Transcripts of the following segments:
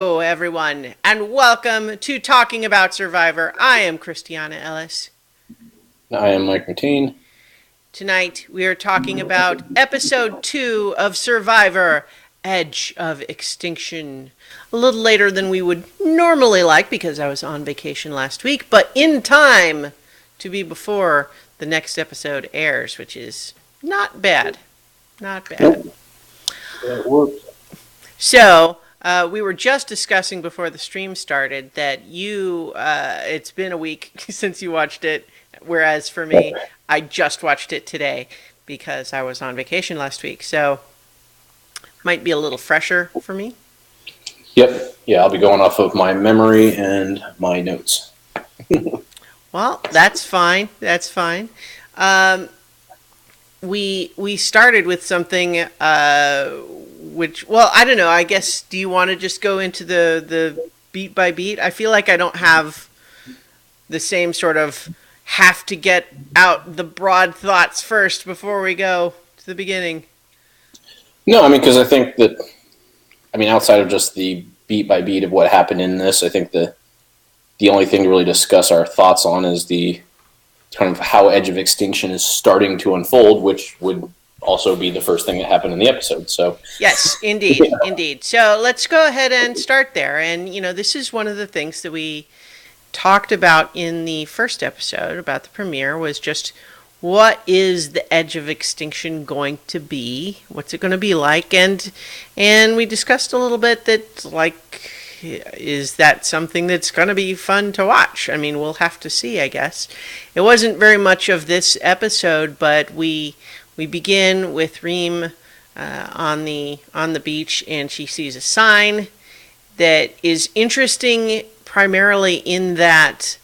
Hello, everyone, and welcome to Talking About Survivor. I am Christiana Ellis. I am Mike Martine. Tonight, we are talking about episode 2 of Survivor Edge of Extinction. A little later than we would normally like because I was on vacation last week, but in time to be before the next episode airs, which is not bad. Not bad. Nope. That works. So, we were just discussing before the stream started that it's been a week since you watched it, whereas for me, I just watched it today because I was on vacation last week. So, might be a little fresher for me. Yep. Yeah, I'll be going off of my memory and my notes. Well, that's fine. That's fine. Um, we started with something which, well, I don't know. I guess, do you want to just go into the beat by beat? I feel like I don't have the same sort of have to get out the broad thoughts first before we go to the beginning. No, because I think that, outside of just the beat by beat of what happened in this, I think the only thing to really discuss our thoughts on is the kind of how Edge of Extinction is starting to unfold, which would also be the first thing that happened in the episode. So Yes, indeed, indeed. So let's go ahead and start there. And, this is one of the things that we talked about in the first episode about the premiere was just what is the Edge of Extinction going to be? What's it going to be like? And we discussed a little bit that, like, is that something that's going to be fun to watch? We'll have to see, I guess. It wasn't very much of this episode, but we begin with Reem on the beach, and she sees a sign that is interesting primarily in that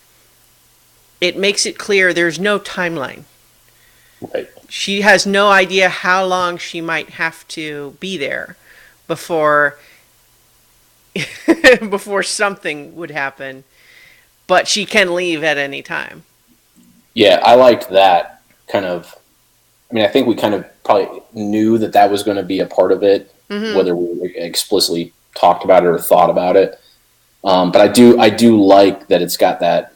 it makes it clear there's no timeline. right. She has no idea how long she might have to be there before before something would happen, but she can leave at any time. Yeah, I liked that kind of. I think we kind of probably knew that was going to be a part of it, whether we explicitly talked about it or thought about it. But I do like that it's got that,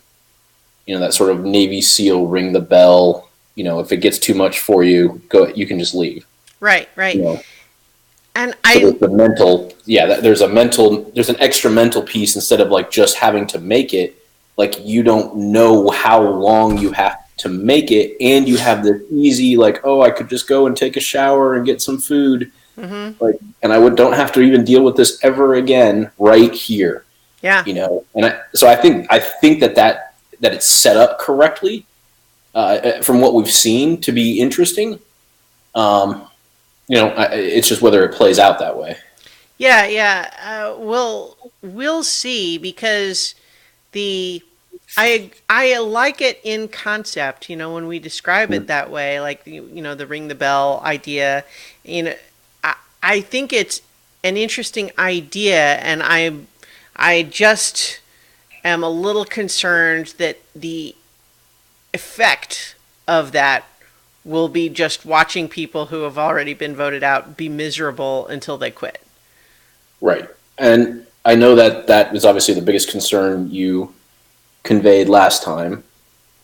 that sort of Navy SEAL ring the bell. If it gets too much for you, you can just leave. Right, right. And so there's the mental, there's an extra mental piece instead of like just having to make it. Like you don't know how long you have to make it, and you have this easy like, oh, I could just go and take a shower and get some food, and don't have to even deal with this ever again right here. Yeah. And I think that it's set up correctly from what we've seen to be interesting. It's just whether it plays out that way. Yeah, yeah. We'll see because I like it in concept. When we describe it that way, like the ring the bell idea. I think it's an interesting idea, and I just am a little concerned that the effect of that will be just watching people who have already been voted out be miserable until they quit. Right. And I know that was obviously the biggest concern you conveyed last time.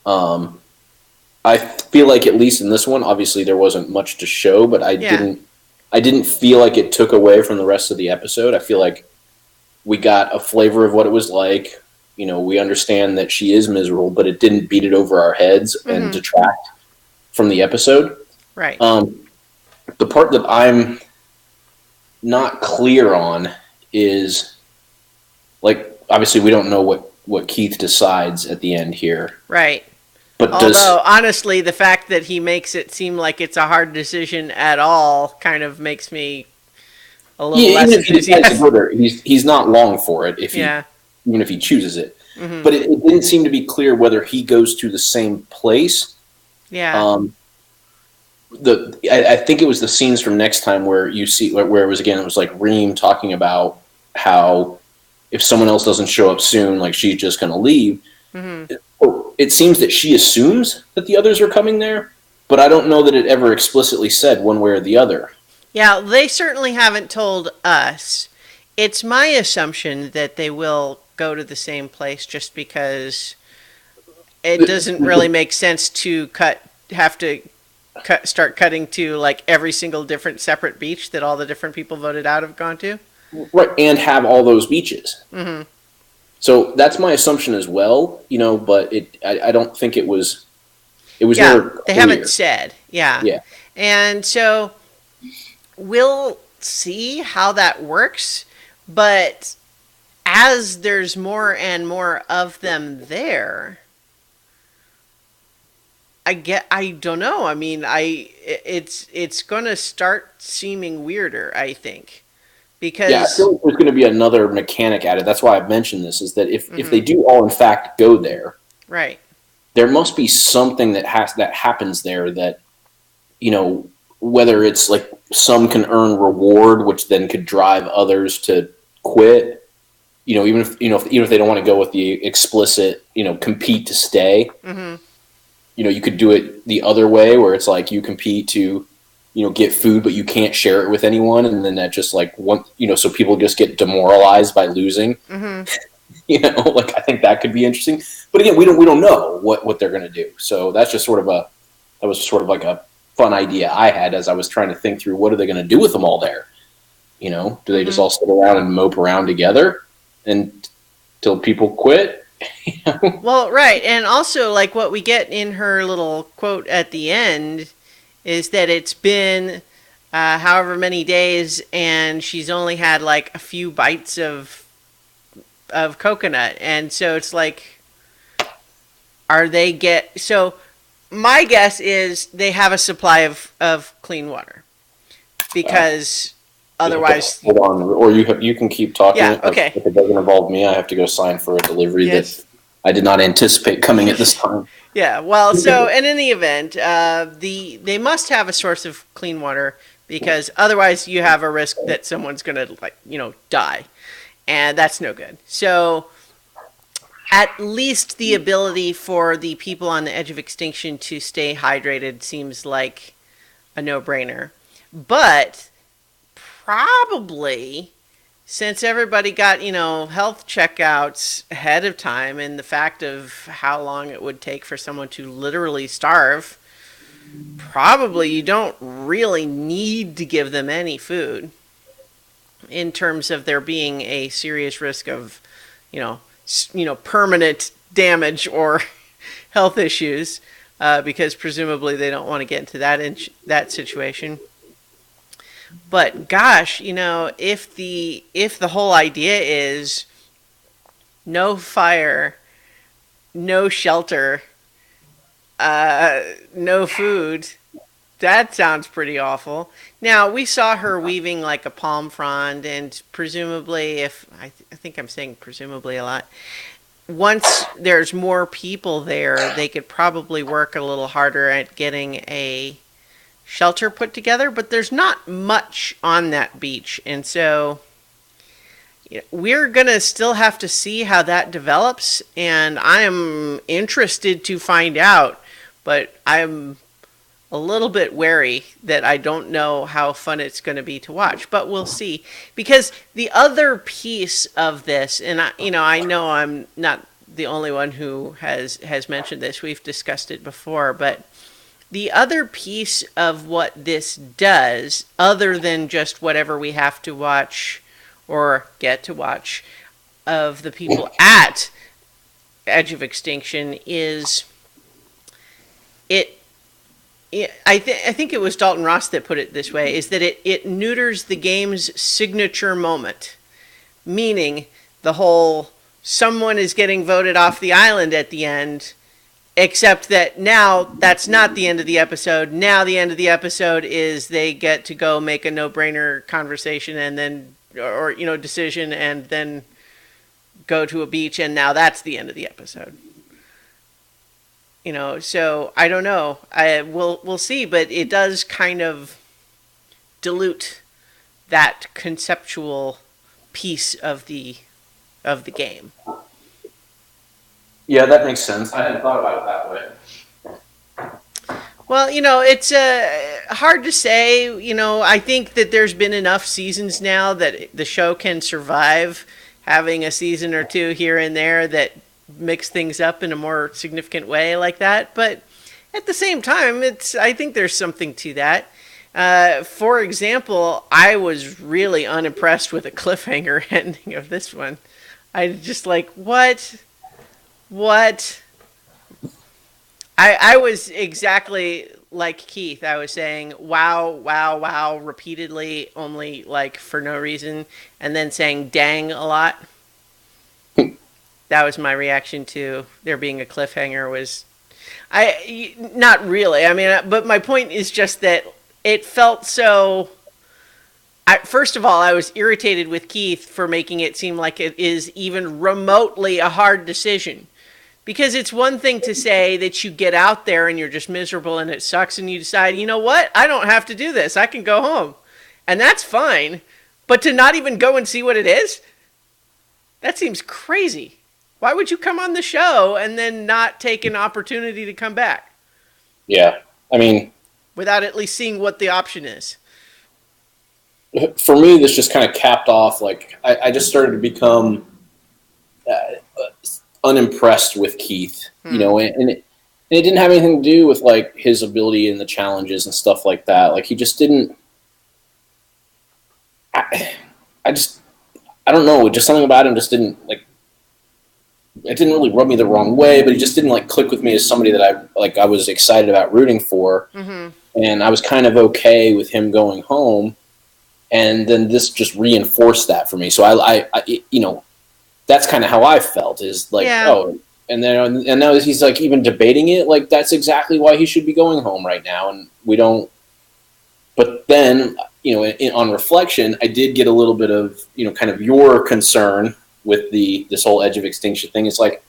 I feel like at least in this one, obviously there wasn't much to show, but I didn't feel like it took away from the rest of the episode. I feel like we got a flavor of what it was like. We understand that she is miserable, but it didn't beat it over our heads and detract from the episode. Right. The part that I'm not clear on is, like, obviously we don't know what Keith decides at the end here. Right. But although, honestly, the fact that he makes it seem like it's a hard decision at all kind of makes me a little less enthusiastic. He's not long for it even if he chooses it. But it didn't seem to be clear whether he goes to the same place. Yeah. I think it was the scenes from Next Time where you see where it was like Reem talking about how if someone else doesn't show up soon, like she's just going to leave. It seems that she assumes that the others are coming there, but I don't know that it ever explicitly said one way or the other. Yeah, they certainly haven't told us. It's my assumption that they will go to the same place just because it doesn't really make sense to have to start cutting to like every single different separate beach that all the different people voted out have gone to. Right, and have all those beaches. Mm-hmm. So that's my assumption as well, but I don't think it was Yeah, never they haven't clear. said. Yeah. Yeah. And so we'll see how that works. But as there's more and more of them there, I don't know. I mean, it's going to start seeming weirder, I think, Yeah, I because feel like there's going to be another mechanic added. That's why I've mentioned this, is that if mm-hmm, they do all in fact go there, right. there must be something that happens there that, you know, whether it's like some can earn reward, which then could drive others to quit. Even if they don't want to go with the explicit, compete to stay. Mm-hmm. You could do it the other way, where it's like you compete to, get food, but you can't share it with anyone, and then that just like one, so people just get demoralized by losing. Mm-hmm. Like I think that could be interesting. But again, we don't know what they're going to do. So that's just that was sort of like a fun idea I had as I was trying to think through what are they going to do with them all there. Do they just Mm-hmm. all sit around and mope around together until people quit? Well, right. And also, like what we get in her little quote at the end is that it's been however many days and she's only had like a few bites of coconut. And so it's like, are they get. So my guess is they have a supply of clean water because Okay, otherwise. hold on, or you can keep talking. Yeah, okay. If it doesn't involve me, I have to go sign for a delivery that Yes. I did not anticipate coming at this time. Yeah, well, so and in the event, they must have a source of clean water because otherwise you have a risk that someone's gonna die, and that's no good. So at least the ability for the people on the edge of extinction to stay hydrated seems like a no-brainer, but probably since everybody got, health checkouts ahead of time and the fact of how long it would take for someone to literally starve, probably you don't really need to give them any food in terms of there being a serious risk of, permanent damage or health issues, because presumably they don't want to get into that situation. But gosh, if the whole idea is no fire, no shelter, no food, that sounds pretty awful. Now we saw her weaving like a palm frond, and presumably, if I think I'm saying presumably a lot. Once there's more people there, they could probably work a little harder at getting a shelter put together, but there's not much on that beach. And so we're going to still have to see how that develops. And I am interested to find out, but I'm a little bit wary that I don't know how fun it's going to be to watch, but we'll see. Because the other piece of this, and I know I'm not the only one who has mentioned this. We've discussed it before, but the other piece of what this does, other than just whatever we have to watch or get to watch of the people at Edge of Extinction, is it. I think it was Dalton Ross that put it this way: is that it neuters the game's signature moment, meaning the whole someone is getting voted off the island at the end. Except that now that's not the end of the episode. Now the end of the episode is they get to go make a no-brainer conversation and then, or decision, and then go to a beach, and now that's the end of the episode. So I don't know. We'll see, but it does kind of dilute that conceptual piece of the game. Yeah, that makes sense. I hadn't thought about it that way. Well, it's hard to say. I think that there's been enough seasons now that the show can survive having a season or two here and there that mix things up in a more significant way like that. But at the same time, I think there's something to that. For example, I was really unimpressed with the cliffhanger ending of this one. I just like, what? What? I was exactly like Keith. I was saying, wow, wow, wow, repeatedly, only like for no reason, and then saying dang a lot. That was my reaction to there being a cliffhanger. Not really. I mean, but my point is just that it felt so. First of all, I was irritated with Keith for making it seem like it is even remotely a hard decision. Because it's one thing to say that you get out there and you're just miserable and it sucks and you decide, you know what? I don't have to do this. I can go home. And that's fine. But to not even go and see what it is? That seems crazy. Why would you come on the show and then not take an opportunity to come back? Yeah. I mean, without at least seeing what the option is. For me, this just kind of capped off. Like, I just started to become unimpressed with Keith, and it didn't have anything to do with like his ability and the challenges and stuff like that. Like, he just didn't. I don't know. Just something about him just didn't like. It didn't really rub me the wrong way, but he just didn't like click with me as somebody that I was excited about rooting for, and I was kind of okay with him going home, and then this just reinforced that for me. So I that's kind of how I felt, is like, oh, and now he's like even debating it, like that's exactly why he should be going home right now, and we don't. But then, on reflection, I did get a little bit of, kind of your concern with this whole Edge of Extinction thing. It's like,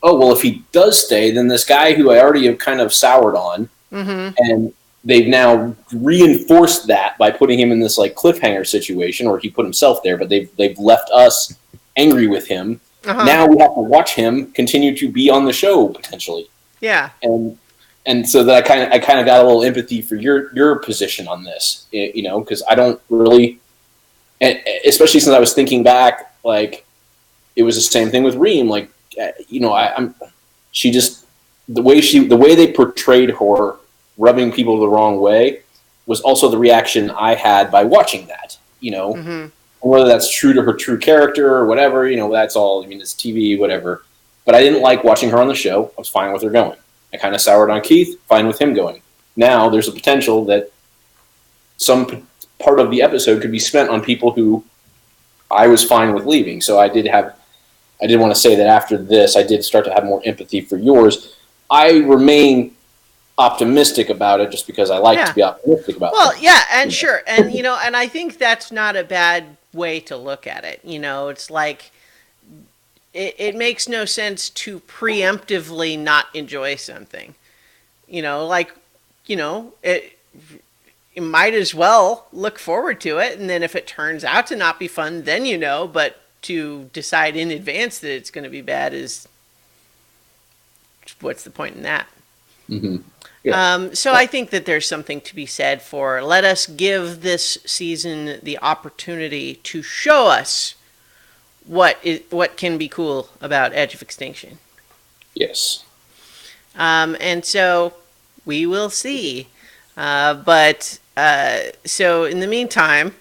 oh, well, if he does stay, then this guy who I already have kind of soured on, and they've now reinforced that by putting him in this like cliffhanger situation, or he put himself there, but they've left us angry with him. Now we have to watch him continue to be on the show potentially. Yeah. And so that I kind of got a little empathy for your position on this, because I don't really, especially since I was thinking back, like it was the same thing with Reem. Like, she just the way they portrayed her rubbing people the wrong way was also the reaction I had by watching that. Whether that's true to her true character or whatever, that's all. I mean, it's TV, whatever. But I didn't like watching her on the show. I was fine with her going. I kind of soured on Keith, fine with him going. Now there's a potential that some part of the episode could be spent on people who I was fine with leaving. So I did want to say that after this, I did start to have more empathy for yours. I remain optimistic about it just because I like to be optimistic about it. Well, yeah, and sure. And, and I think that's not a bad way to look at it. It's like it makes no sense to preemptively not enjoy something. You might as well look forward to it, and then if it turns out to not be fun, then but to decide in advance that it's going to be bad is, what's the point in that? Yeah. So I think that there's something to be said for, let us give this season the opportunity to show us what can be cool about Edge of Extinction. Yes. And so we will see. So in the meantime,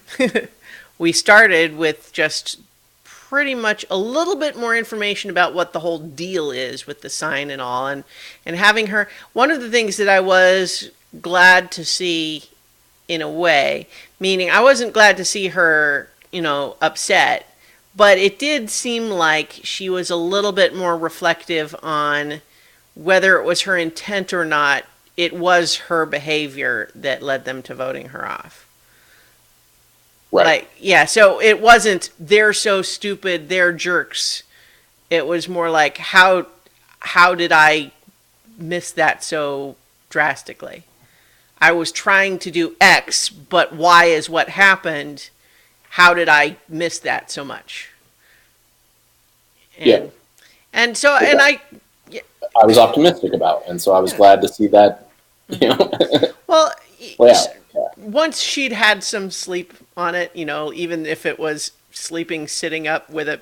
we started with just pretty much a little bit more information about what the whole deal is with the sign and all, and having her. One of the things that I was glad to see, in a way, meaning I wasn't glad to see her, upset, but it did seem like she was a little bit more reflective on whether it was her intent or not. It was her behavior that led them to voting her off. Right. So it wasn't, they're so stupid, they're jerks. It was more like, how did I miss that so drastically? I was trying to do X, but Y is what happened. How did I miss that so much? I was optimistic about it, and so I was glad to see that, Well, Well, yeah, yeah, once she'd had some sleep on it, even if it was sleeping sitting up with a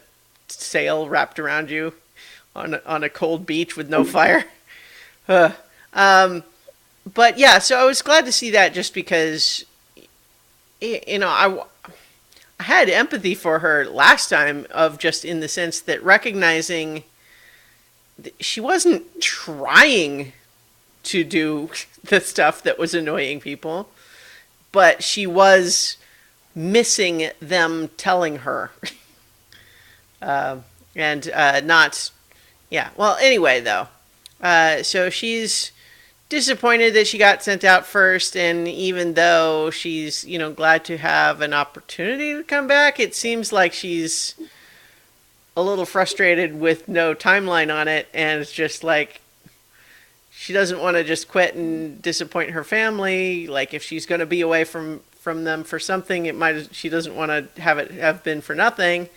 sail wrapped around you on a cold beach with no fire. Uh, but yeah, so I was glad to see that just because, I had empathy for her last time, of just in the sense that recognizing she wasn't trying to do the stuff that was annoying people, but she was missing them telling her. And not, yeah. Well, anyway, though, so she's disappointed that she got sent out first, and even though she's, glad to have an opportunity to come back, it seems like she's a little frustrated with no timeline on it, and it's just like she doesn't want to just quit and disappoint her family. Like, if she's going to be away from them for something, she doesn't want to have it have been for nothing.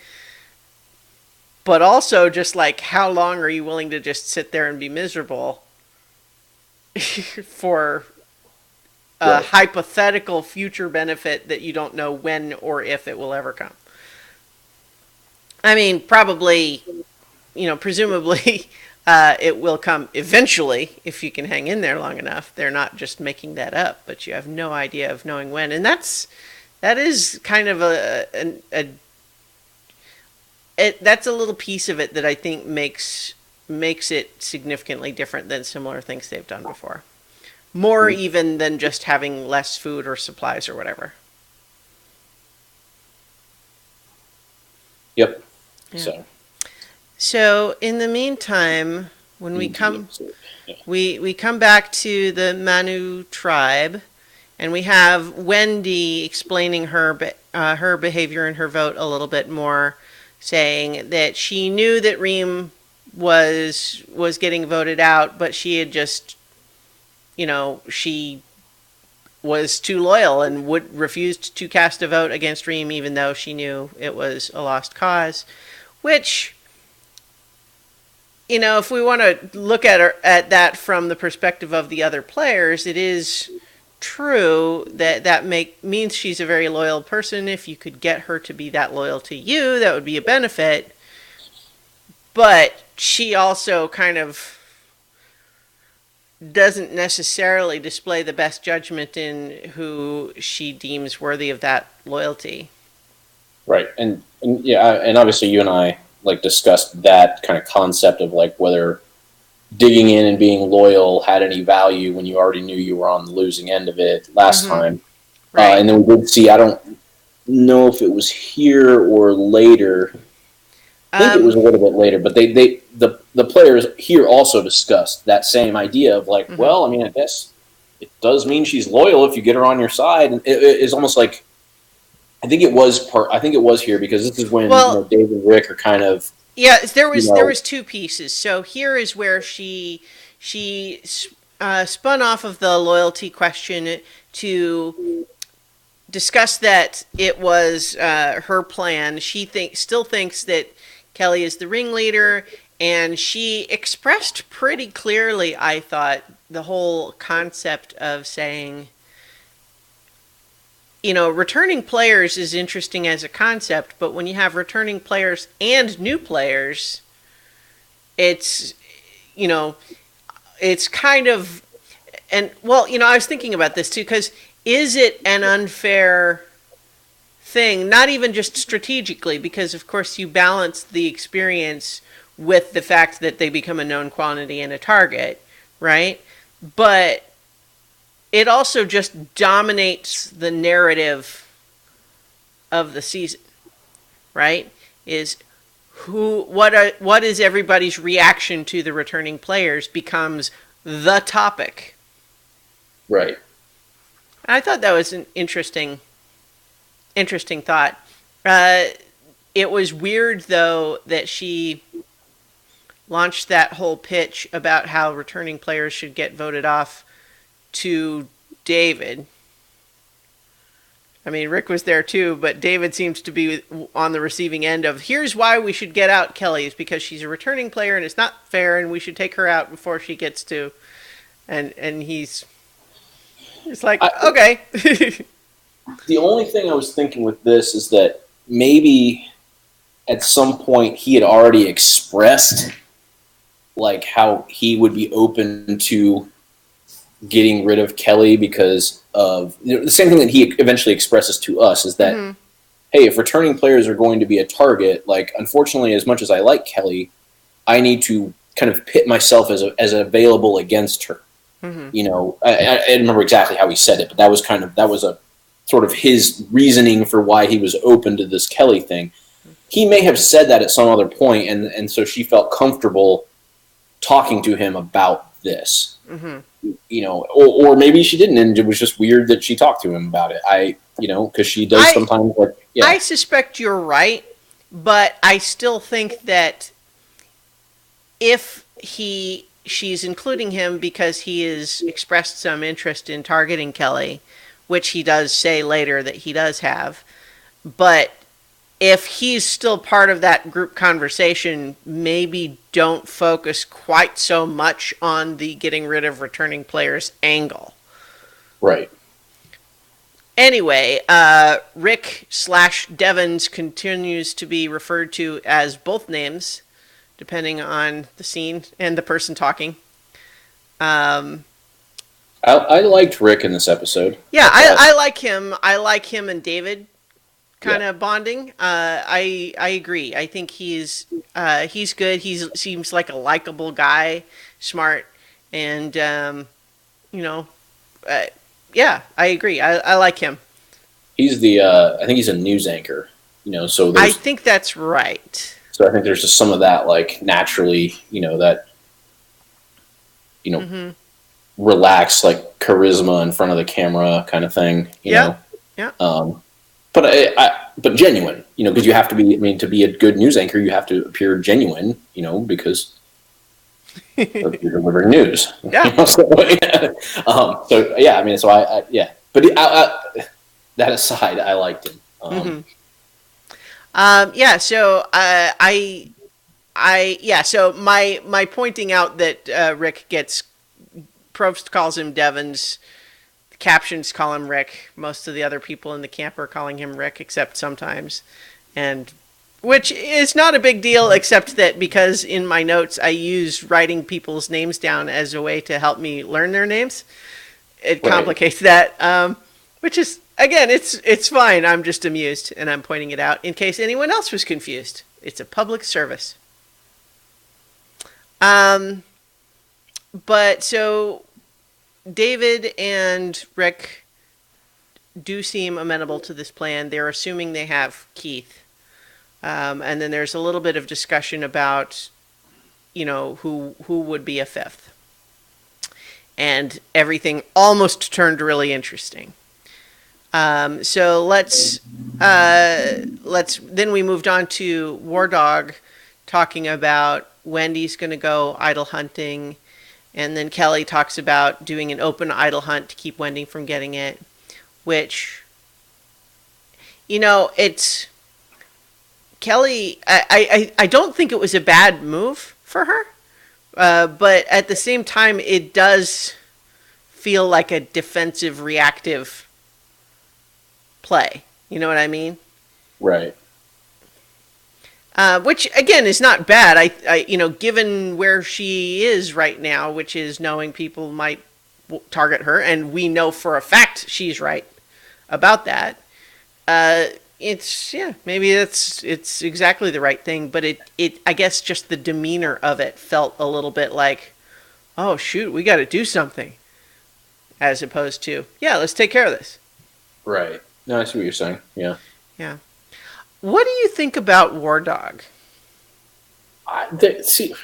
But also, just like, how long are you willing to just sit there and be miserable for a right. hypothetical future benefit that you don't know when or if it will ever come? I mean, probably, presumably, it will come eventually if you can hang in there long enough. They're not just making that up, but you have no idea of knowing when, and that is kind of that's a little piece of it that I think makes it significantly different than similar things they've done before. More even than just having less food or supplies or whatever. Yep. Yeah. So in the meantime, when Yeah. we come back to the Manu tribe, and we have Wendy explaining her behavior and her vote a little bit more, saying that she knew that Reem was getting voted out, but she had just, she was too loyal and refused to cast a vote against Reem, even though she knew it was a lost cause. Which, if we want to look at that from the perspective of the other players, it is true that means she's a very loyal person. If you could get her to be that loyal to you, that would be a benefit. But she also kind of doesn't necessarily display the best judgment in who she deems worthy of that loyalty. Right, and yeah, and obviously you and I like discussed that kind of concept of like whether digging in and being loyal had any value when you already knew you were on the losing end of it last Mm-hmm. time. Right. And then we did see, I don't know if it was here or later. I think it was a little bit later, but the players here also discussed that same idea of like, Mm-hmm. well, I mean, I guess it does mean she's loyal if you get her on your side. And it's almost like I think it was here because this is when Well, Dave and Rick are kind of yeah, there you was know two pieces. So here is where she spun off of the loyalty question to discuss that it was her plan. She still thinks that Kelly is the ringleader, and she expressed pretty clearly, I thought, the whole concept of saying, returning players is interesting as a concept, but when you have returning players and new players, it's, you know, it's kind of, and well, I was thinking about this too, because is it an unfair thing, not even just strategically, because of course you balance the experience with the fact that they become a known quantity and a target, right? But it also just dominates the narrative of the season, right? Is what is everybody's reaction to the returning players becomes the topic. right. I thought that was an interesting thought. It was weird though that she launched that whole pitch about how returning players should get voted off to David. I mean, Rick was there too, but David seems to be on the receiving end of, here's why we should get out Kelly, is because she's a returning player and it's not fair and we should take her out before she gets to, and he's, It's like, I, okay. the only thing I was thinking with this is that maybe at some point he had already expressed like how he would be open to getting rid of Kelly because of the same thing that he eventually expresses to us is that, Mm-hmm. hey, if returning players are going to be a target, like unfortunately, as much as I like Kelly, I need to kind of pit myself as available against her. Mm-hmm. I don't remember exactly how he said it, but that was a sort of his reasoning for why he was open to this Kelly thing. He may have said that at some other point, and so she felt comfortable talking to him about this. Mm-hmm. Or maybe she didn't, and it was just weird that she talked to him about it. Because she does I sometimes, like, yeah, I suspect you're right, but I still think that if she's including him because he has expressed some interest in targeting Kelly, which he does say later that he does have, but if he's still part of that group conversation, maybe don't focus quite so much on the getting rid of returning players angle. right. Anyway, Rick/Devons continues to be referred to as both names, depending on the scene and the person talking. Um, I liked Rick in this episode. yeah, I thought, I like him. I like him and David kind yeah, of bonding. I agree. I think he's good. He seems like a likable guy, smart, and you know, uh, yeah, I agree. I like him. he's I think he's a news anchor. I think that's right. So I think there's just some of that, like naturally, that you know Mm-hmm. relaxed, like charisma in front of the camera kind of thing. Yeah. Yeah. But but genuine, because you have to be. I mean, to be a good news anchor, you have to appear genuine, because you're delivering news. Yeah. So yeah, I mean, so yeah, but that aside, I liked him. Mm-hmm. Yeah. So yeah. So my pointing out that Rick gets Probst calls him Devons. The captions call him Rick. Most of the other people in the camp are calling him Rick, except sometimes, and which is not a big deal, except that because in my notes I use writing people's names down as a way to help me learn their names. It Right. complicates that, which is again, it's fine. I'm just amused, and I'm pointing it out in case anyone else was confused. It's a public service. Um, but so David and Rick do seem amenable to this plan. They're assuming they have Keith. And then there's a little bit of discussion about, who would be a fifth. And everything almost turned really interesting. So then we moved on to War Dog talking about Wendy's going to go idol hunting. And then Kelly talks about doing an open idol hunt to keep Wendy from getting it, which, it's Kelly. I don't think it was a bad move for her, but at the same time, it does feel like a defensive, reactive play. You know what I mean? Right. Which again is not bad. Given where she is right now, which is knowing people might target her, and we know for a fact she's right about that. Maybe it's exactly the right thing, but it I guess just the demeanor of it felt a little bit like, oh shoot, we got to do something, as opposed to let's take care of this. Right. No, I see what you're saying. Yeah. Yeah. What do you think about War Dog? See,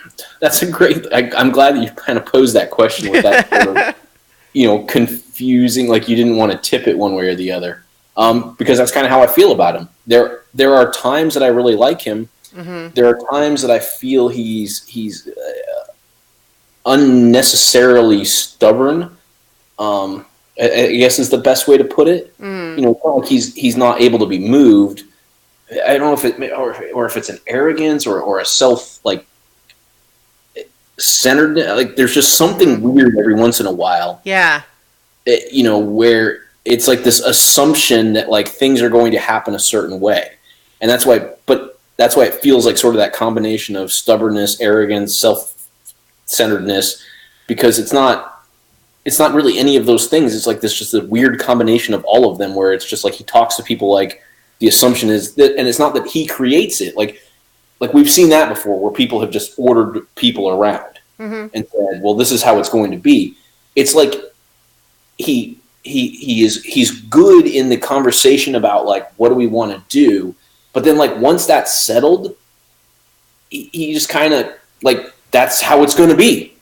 that's a great. I'm glad that you kind of posed that question with that sort of, confusing. Like you didn't want to tip it one way or the other, because that's kind of how I feel about him. There are times that I really like him. Mm-hmm. There are times that I feel he's unnecessarily stubborn. I guess is the best way to put it. Mm. It's not like he's not able to be moved. I don't know if it or if it's an arrogance or a self centered. Like there's just something weird every once in a while. Yeah. where it's like this assumption that like things are going to happen a certain way, and that's why it feels like sort of that combination of stubbornness, arrogance, self-centeredness, because it's not really any of those things. It's like this just a weird combination of all of them, where it's just like he talks to people like the assumption is that, and it's not that he creates it. Like we've seen that before, where people have just ordered people around and said, "Well, this is how it's going to be." It's like he's good in the conversation about like what do we want to do, but then like once that's settled, he just kind of like that's how it's going to be.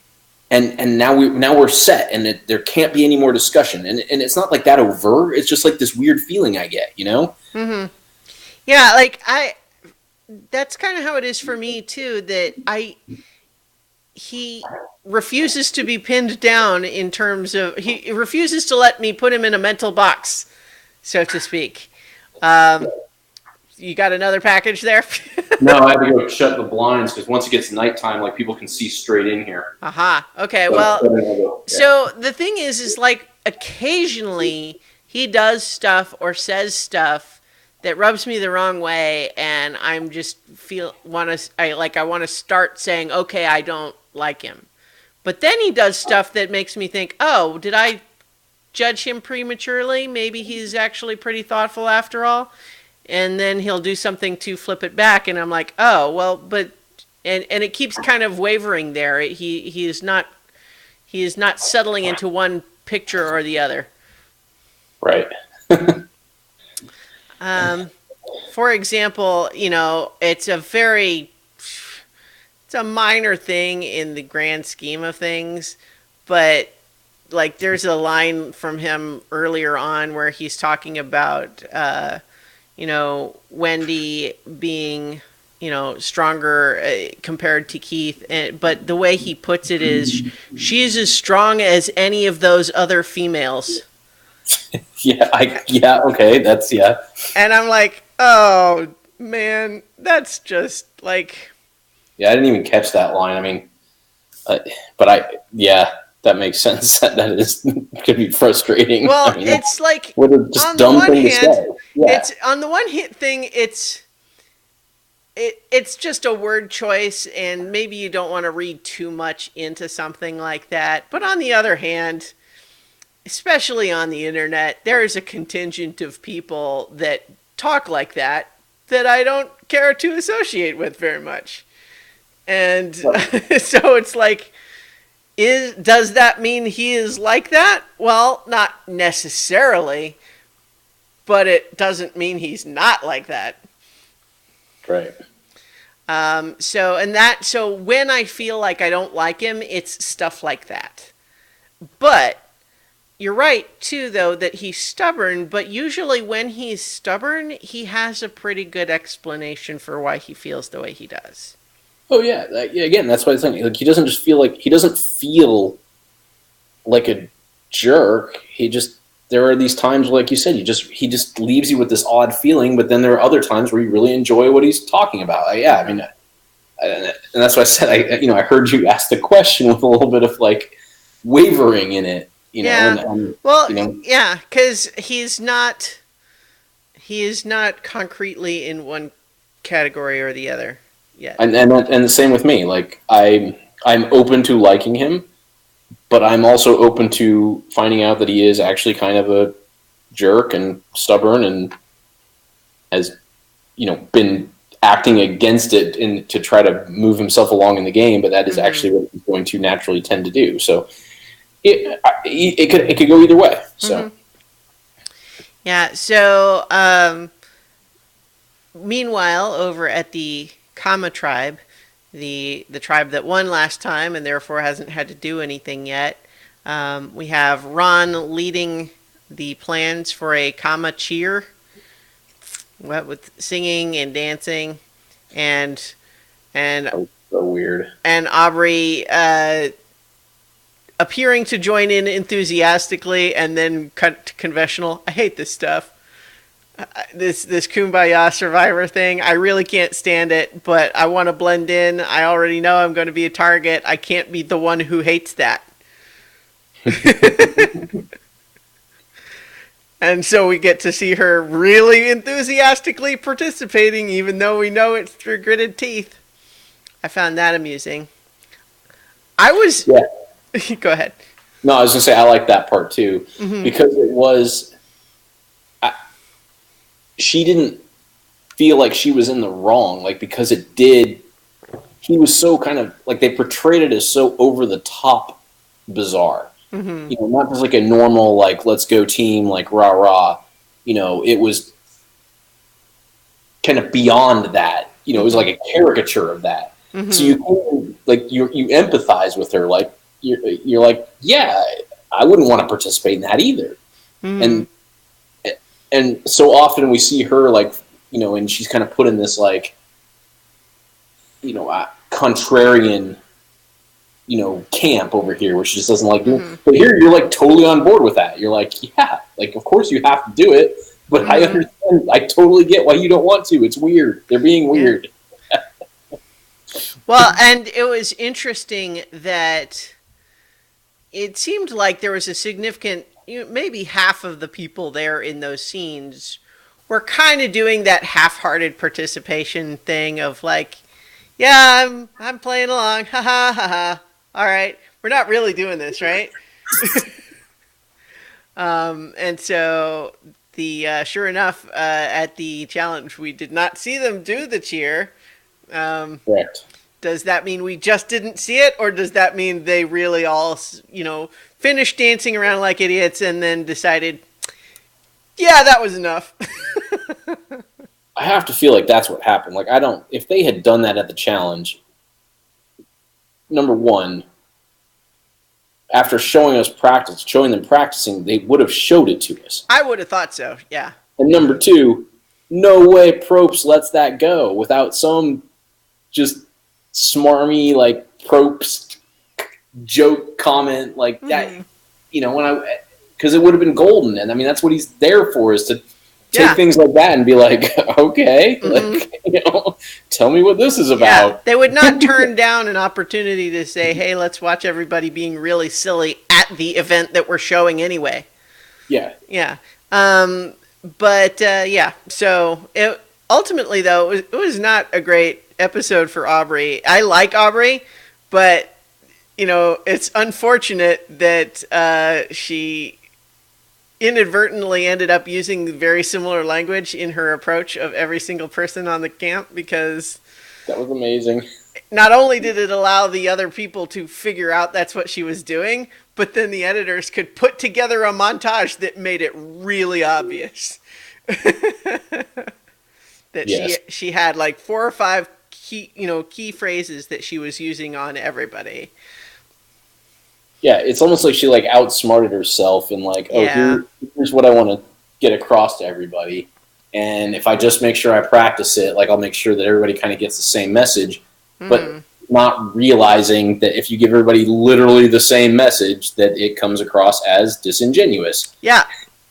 And now we're set, and there can't be any more discussion. And it's not like that overt. It's just like this weird feeling I get, Mm-hmm. Yeah, like that's kind of how it is for me too. He refuses to be pinned down in terms of he refuses to let me put him in a mental box, so to speak. You got another package there? No, I have to go shut the blinds because once it gets nighttime, like people can see straight in here. Aha. Okay. So, Well, so the thing is like occasionally he does stuff or says stuff that rubs me the wrong way, and I'm just I want to start saying, okay, I don't like him. But then he does stuff that makes me think, oh, did I judge him prematurely? Maybe he's actually pretty thoughtful after all. And then he'll do something to flip it back, and I'm like, oh, well, but and it keeps kind of wavering there. He is not settling into one picture or the other. Right. For example, it's a minor thing in the grand scheme of things, but like there's a line from him earlier on where he's talking about Wendy being, stronger compared to Keith. But the way he puts it is, she's as strong as any of those other females. Okay, yeah. And I'm like, oh, man, that's just like... Yeah, I didn't even catch that line. I mean, that makes sense. That is could be frustrating. Well, I mean, it's like what a just dumb thing to say. Yeah. It's on the one thing, it's just a word choice, and maybe you don't want to read too much into something like that. But on the other hand, especially on the internet, there is a contingent of people that talk like that I don't care to associate with very much. And so it's like, does that mean he is like that? Well, not necessarily, but it doesn't mean he's not like that. Right. So when I feel like I don't like him, it's stuff like that. But you're right too, though, that he's stubborn, but usually when he's stubborn, he has a pretty good explanation for why he feels the way he does. Oh yeah, again, that's what I think. Like he doesn't feel like a jerk. There are these times, like you said, he just leaves you with this odd feeling. But then there are other times where you really enjoy what he's talking about. And that's why I said I heard you ask the question with a little bit of like wavering in it. Because he is not concretely in one category or the other. Yeah, and the same with me. Like I'm open to liking him, but I'm also open to finding out that he is actually kind of a jerk and stubborn and has been acting against it to try to move himself along in the game. But that is actually what he's going to naturally tend to do. So it could go either way. So yeah. So meanwhile, over at the Kama tribe, the tribe that won last time and therefore hasn't had to do anything yet, we have Ron leading the plans for a Kama cheer, with singing and dancing, and so weird, and Aubrey appearing to join in enthusiastically and then cut to confessional. I hate this stuff. This Kumbaya Survivor thing, I really can't stand it, but I want to blend in. I already know I'm going to be a target. I can't be the one who hates that. And so we get to see her really enthusiastically participating, even though we know it's through gritted teeth. I found that amusing. I was. Yeah. Go ahead. No, I was gonna say I like that part too because it was. She didn't feel like she was in the wrong, like because it did. He was so kind of like they portrayed it as so over the top, bizarre. You know, not just like a normal like let's go team like rah rah. You know, it was kind of beyond that. You know, it was like a caricature of that. So you like you empathize with her, like you're like, yeah, I wouldn't want to participate in that either. And so often we see her like, you know, and she's kind of put in this like, you know, contrarian, you know, camp over here where she just doesn't like me. But here you're like totally on board with that. You're like, yeah, like of course you have to do it, but I understand. I totally get why you don't want to. It's weird. They're being weird. Well, and it was interesting that it seemed like there was a significant, you know, maybe half of the people there in those scenes were kind of doing that half-hearted participation thing of like, yeah, I'm playing along, ha ha ha ha. All right, we're not really doing this, right? And so the sure enough, at the challenge, we did not see them do the cheer. Correct. Does that mean we just didn't see it, or does that mean they really all, you know, finished dancing around like idiots and then decided, yeah, that was enough? I have to feel like that's what happened. Like I don't. If they had done that at the challenge, number one, after showing them practicing, they would have showed it to us. I would have thought so, yeah. And number two, no way Probst lets that go without some just smarmy like Probst joke comment like that. You know, because it would have been golden, and I mean that's what he's there for, is to take things like that and be like, okay, like, you know, tell me what this is about. Yeah, they would not turn down an opportunity to say, hey, let's watch everybody being really silly at the event that we're showing anyway. Yeah. Yeah. But yeah, so ultimately, though, it was not a great episode for Aubrey. I like Aubrey, but, you know, it's unfortunate that she inadvertently ended up using very similar language in her approach of every single person on the camp, because that was amazing. Not only did it allow the other people to figure out that's what she was doing, but then the editors could put together a montage that made it really obvious that she had like 4 or 5 key phrases that she was using on everybody. Yeah, it's almost like she like outsmarted herself and like, here's what I want to get across to everybody. And if I just make sure I practice it, like I'll make sure that everybody kind of gets the same message, but not realizing that if you give everybody literally the same message, that it comes across as disingenuous. Yeah.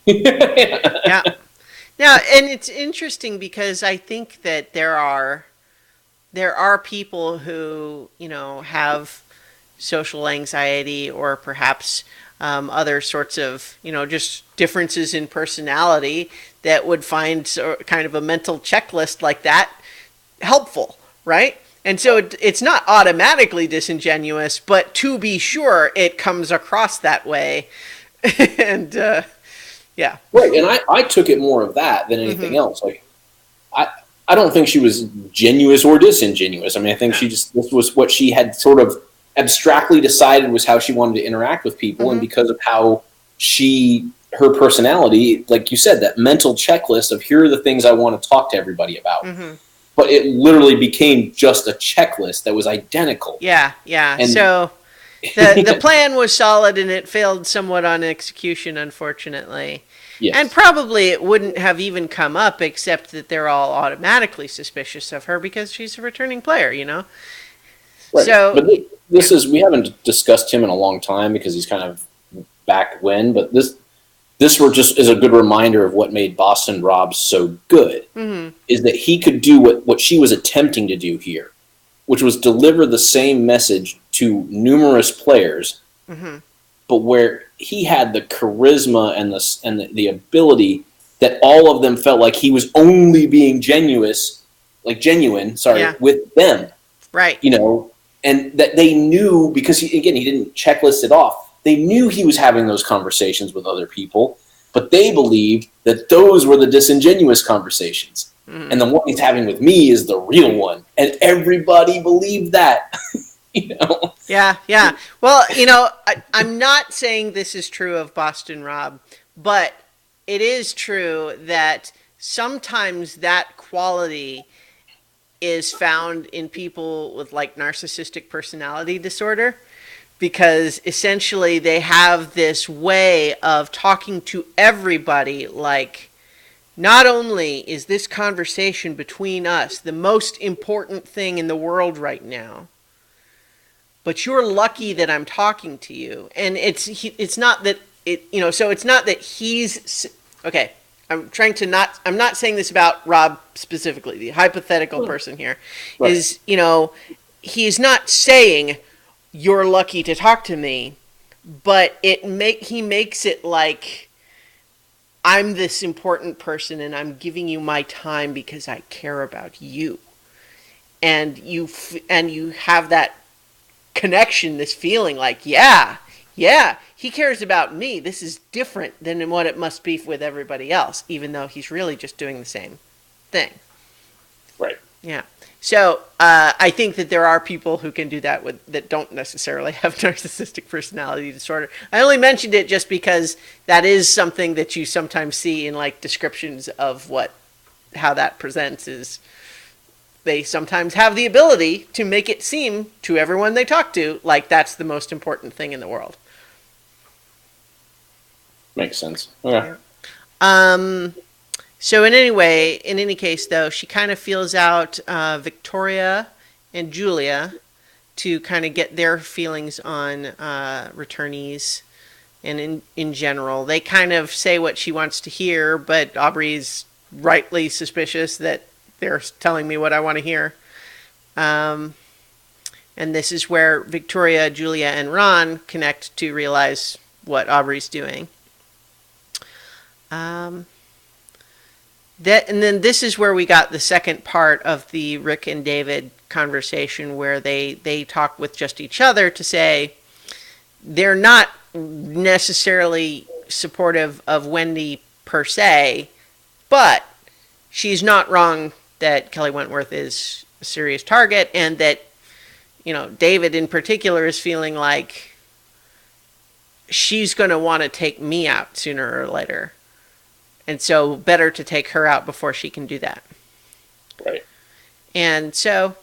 Yeah. Now, and it's interesting because I think that there are people who, you know, have social anxiety or perhaps other sorts of, you know, just differences in personality that would find kind of a mental checklist like that helpful, right? And so it's not automatically disingenuous, but to be sure, it comes across that way. And yeah. Right, and I took it more of that than anything else. Like, I don't think she was genuous or disingenuous. I mean, I think this was what she had sort of abstractly decided was how she wanted to interact with people, and because of how her personality, like you said, that mental checklist of here are the things I want to talk to everybody about. But it literally became just a checklist that was identical. Yeah, yeah. And so the plan was solid, and it failed somewhat on execution, unfortunately. Yes. And probably it wouldn't have even come up except that they're all automatically suspicious of her because she's a returning player, you know? Right. So, but we haven't discussed him in a long time because he's kind of back when, but this is a good reminder of what made Boston Rob so good, is that he could do what she was attempting to do here, which was deliver the same message to numerous players, but where he had the charisma and the ability that all of them felt like he was only being genuine, Yeah. with them, Right. and that they knew, because he didn't checklist it off. They knew he was having those conversations with other people, but they believed that those were the disingenuous conversations. Mm-hmm. And the one he's having with me is the real one. And everybody believed that. Yeah, yeah. Well, I'm not saying this is true of Boston Rob, but it is true that sometimes that quality is found in people with like narcissistic personality disorder, because essentially they have this way of talking to everybody like, not only is this conversation between us the most important thing in the world right now, but you're lucky that I'm talking to you. And it's not that so it's not that he's okay. I'm not saying this about Rob specifically. The hypothetical person here Right. is, he's not saying you're lucky to talk to me, but he makes it like I'm this important person and I'm giving you my time because I care about you. And you have that connection, this feeling like, yeah, he cares about me. This is different than what it must be with everybody else, even though he's really just doing the same thing. Right. Yeah. So I think that there are people who can do that that don't necessarily have narcissistic personality disorder. I only mentioned it just because that is something that you sometimes see in like descriptions of how that presents is. They sometimes have the ability to make it seem to everyone they talk to like that's the most important thing in the world. Makes sense. Okay. So in any case, though, she kind of feels out Victoria and Julia to kind of get their feelings on returnees, and in general, they kind of say what she wants to hear, but Aubrey's rightly suspicious that they're telling me what I want to hear. And this is where Victoria, Julia, and Ron connect to realize what Aubrey's doing. And then this is where we got the second part of the Rick and David conversation, where they talk with just each other to say they're not necessarily supportive of Wendy per se, but she's not wrong that Kelly Wentworth is a serious target, and that, David in particular is feeling like she's going to want to take me out sooner or later. And so better to take her out before she can do that. Right. And so,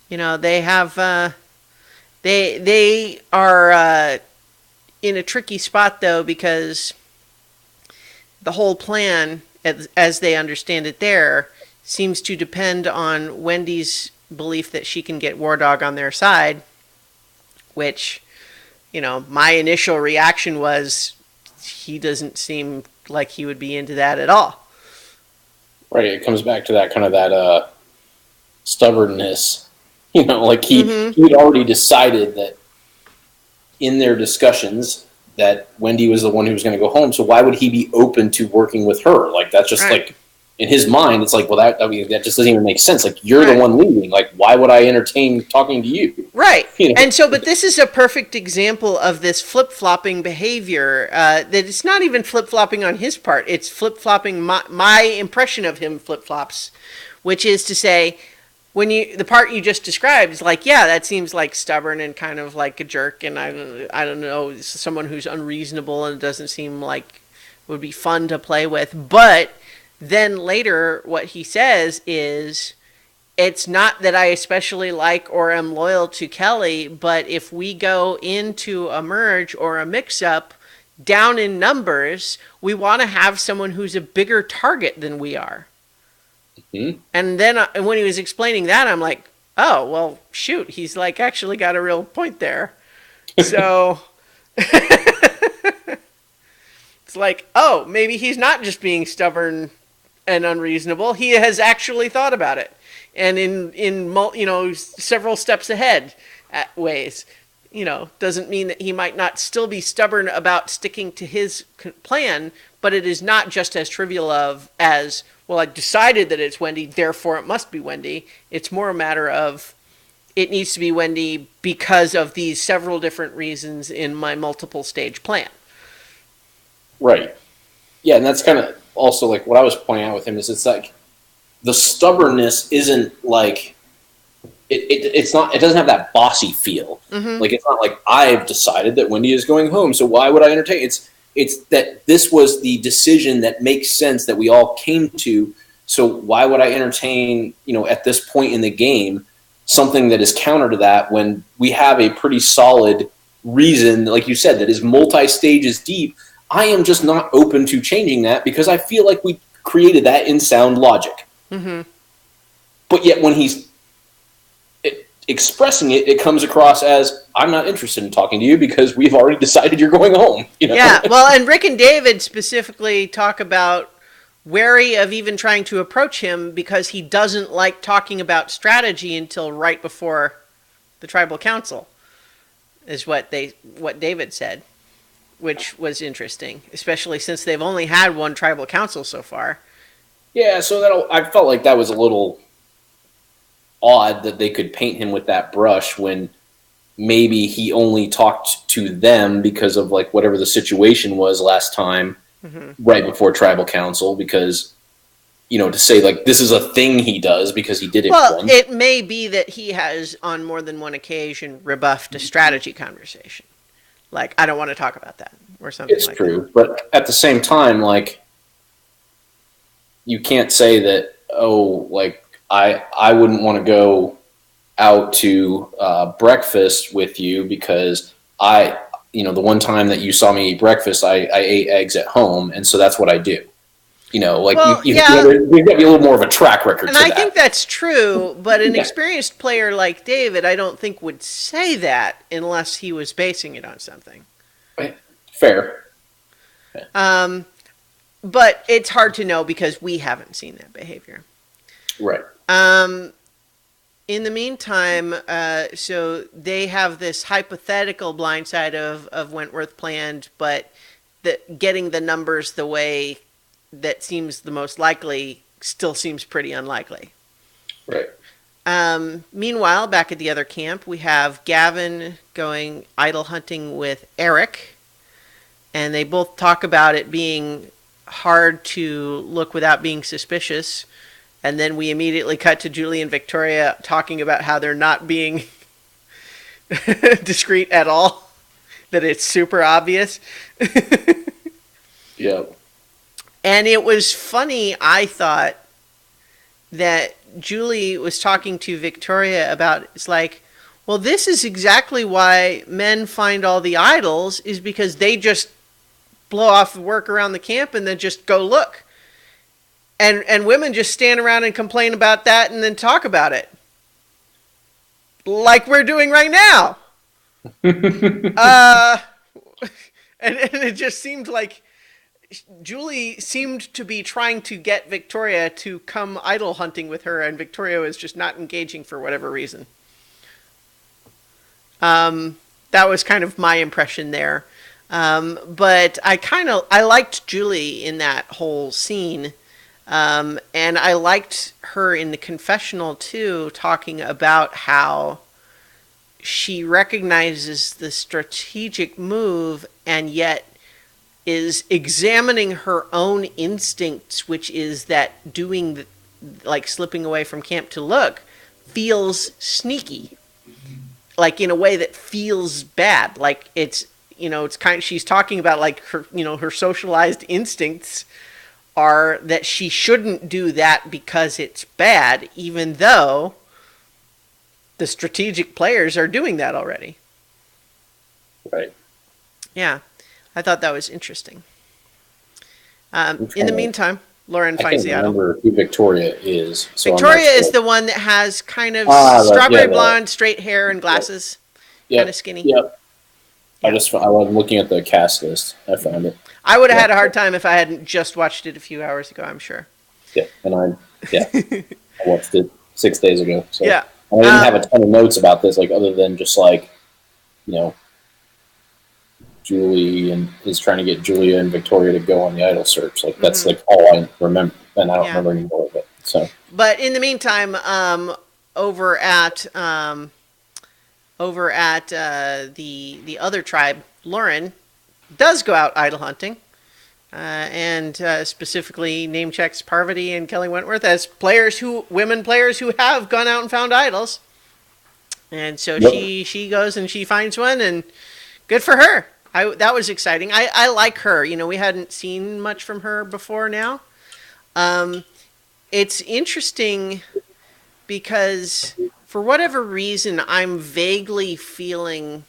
they have, they are in a tricky spot, though, because the whole plan, as they understand it there, seems to depend on Wendy's belief that she can get War Dog on their side, which, my initial reaction was he doesn't seem like he would be into that at all. Right. It comes back to that kind of that stubbornness. Like he had already decided that in their discussions that Wendy was the one who was going to go home. So why would he be open to working with her? Like, that's just right. Like, in his mind, it's like, well, that just doesn't even make sense. Like, you're right. The one leaving. Like, why would I entertain talking to you? Right. And so, but this is a perfect example of this flip-flopping behavior, that it's not even flip-flopping on his part. It's flip-flopping, my impression of him flip-flops, which is to say, the part you just described is like, yeah, that seems like stubborn and kind of like a jerk, and I don't know, someone who's unreasonable and doesn't seem like would be fun to play with. But then later, what he says is, it's not that I especially like or am loyal to Kelly, but if we go into a merge or a mix-up down in numbers, we want to have someone who's a bigger target than we are. Mm-hmm. And then when he was explaining that, I'm like, oh, well, shoot, he's like actually got a real point there. So it's like, oh, maybe he's not just being stubborn and unreasonable. He has actually thought about it, and in several steps ahead ways. doesn't mean that he might not still be stubborn about sticking to his plan, but it is not just as trivial as, well, I decided that it's Wendy, therefore it must be Wendy. It's more a matter of, it needs to be Wendy because of these several different reasons in my multiple stage plan. Right. Yeah, and that's kind of also like what I was pointing out with him is it's like the stubbornness isn't like it's not, it doesn't have that bossy feel. Mm-hmm. Like it's not like I've decided that Wendy is going home, so why would I entertain? It's that this was the decision that makes sense that we all came to. So why would I entertain, at this point in the game, something that is counter to that when we have a pretty solid reason, like you said, that is multi stages deep. I am just not open to changing that because I feel like we created that in sound logic. Mm-hmm. But yet when he's expressing it, it comes across as, I'm not interested in talking to you because we've already decided you're going home. Yeah, well, and Rick and David specifically talk about wary of even trying to approach him because he doesn't like talking about strategy until right before the tribal council, is what David said, which was interesting, especially since they've only had one tribal council so far. Yeah, so I felt like that was a little odd that they could paint him with that brush when maybe he only talked to them because of like whatever the situation was last time, mm-hmm. right before tribal council, because to say like this is a thing he does because he did it well once. It may be that he has on more than one occasion rebuffed a strategy conversation, like, I don't want to talk about that or something. It's like true that. But at the same time, like, you can't say that, like I wouldn't want to go out to breakfast with you because the one time that you saw me eat breakfast, I ate eggs at home, and so that's what I do. Like, well, there's got to be a little more of a track record. And I think that's true, but an yeah. experienced player like David, I don't think would say that unless he was basing it on something. Fair. But it's hard to know because we haven't seen that behavior. Right. In the meantime, so they have this hypothetical blindside of Wentworth planned, but getting the numbers the way that seems the most likely still seems pretty unlikely. Right. Meanwhile, back at the other camp, we have Gavin going idol hunting with Eric, and they both talk about it being hard to look without being suspicious. And then we immediately cut to Julie and Victoria talking about how they're not being discreet at all, that it's super obvious. Yep. And it was funny, I thought, that Julie was talking to Victoria about, it's like, well, this is exactly why men find all the idols, is because they just blow off the work around the camp and then just go look. And women just stand around and complain about that and then talk about it. Like we're doing right now. And it just seemed like Julie seemed to be trying to get Victoria to come idol hunting with her, and Victoria was just not engaging for whatever reason. That was kind of my impression there. But I liked Julie in that whole scene. And I liked her in the confessional too, talking about how she recognizes the strategic move and yet is examining her own instincts, which is that doing, like slipping away from camp to look, feels sneaky, like in a way that feels bad. Like it's she's talking about like her socialized instincts are that she shouldn't do that because it's bad, even though the strategic players are doing that already. Right. Yeah, I thought that was interesting. In the meantime, Lauren finds the idol. I can't remember who Victoria is. So Victoria is the one that has kind of strawberry blonde, straight hair, and glasses. Kind of skinny. Yep. Yeah. I was looking at the cast list. I found it. I would have had a hard time if I hadn't just watched it a few hours ago, I'm sure. Yeah, and I watched it 6 days ago. So yeah. I didn't have a ton of notes about this, like other than just like you know, Julie and is trying to get Julia and Victoria to go on the idol search. Like that's Mm-hmm. like all I remember, and I don't Yeah. remember any more of it. So But in the meantime, over at the other tribe, Lauren does go out idol hunting, and specifically name checks Parvati and Kelly Wentworth as women players who have gone out and found idols. And so yep, she goes and she finds one, and good for her. That was exciting. I like her. You know, we hadn't seen much from her before now. Um, it's interesting because for whatever reason, I'm vaguely feeling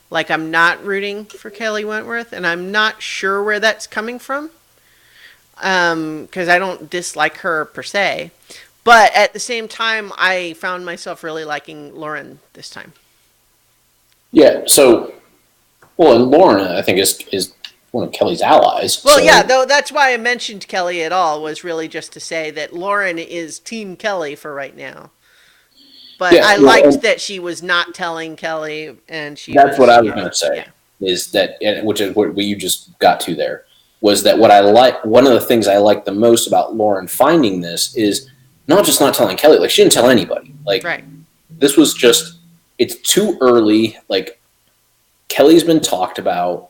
like I'm not rooting for Kelly Wentworth, and I'm not sure where that's coming from. Because I don't dislike her per se, but at the same time, I found myself really liking Lauren this time. yeah. So well, and Lauren I think is one of Kelly's allies. Well, yeah, So though that's why I mentioned Kelly at all was really just to say that Lauren is Team Kelly for right now. But yeah, I well, liked and that she was not telling Kelly, and she that's what was, I was yeah, going to say yeah, is that, which is what you just got to there, was that one of the things I like the most about Lauren finding this is not just not telling Kelly, like she didn't tell anybody. Like right, this was just, it's too early. Like Kelly's been talked about.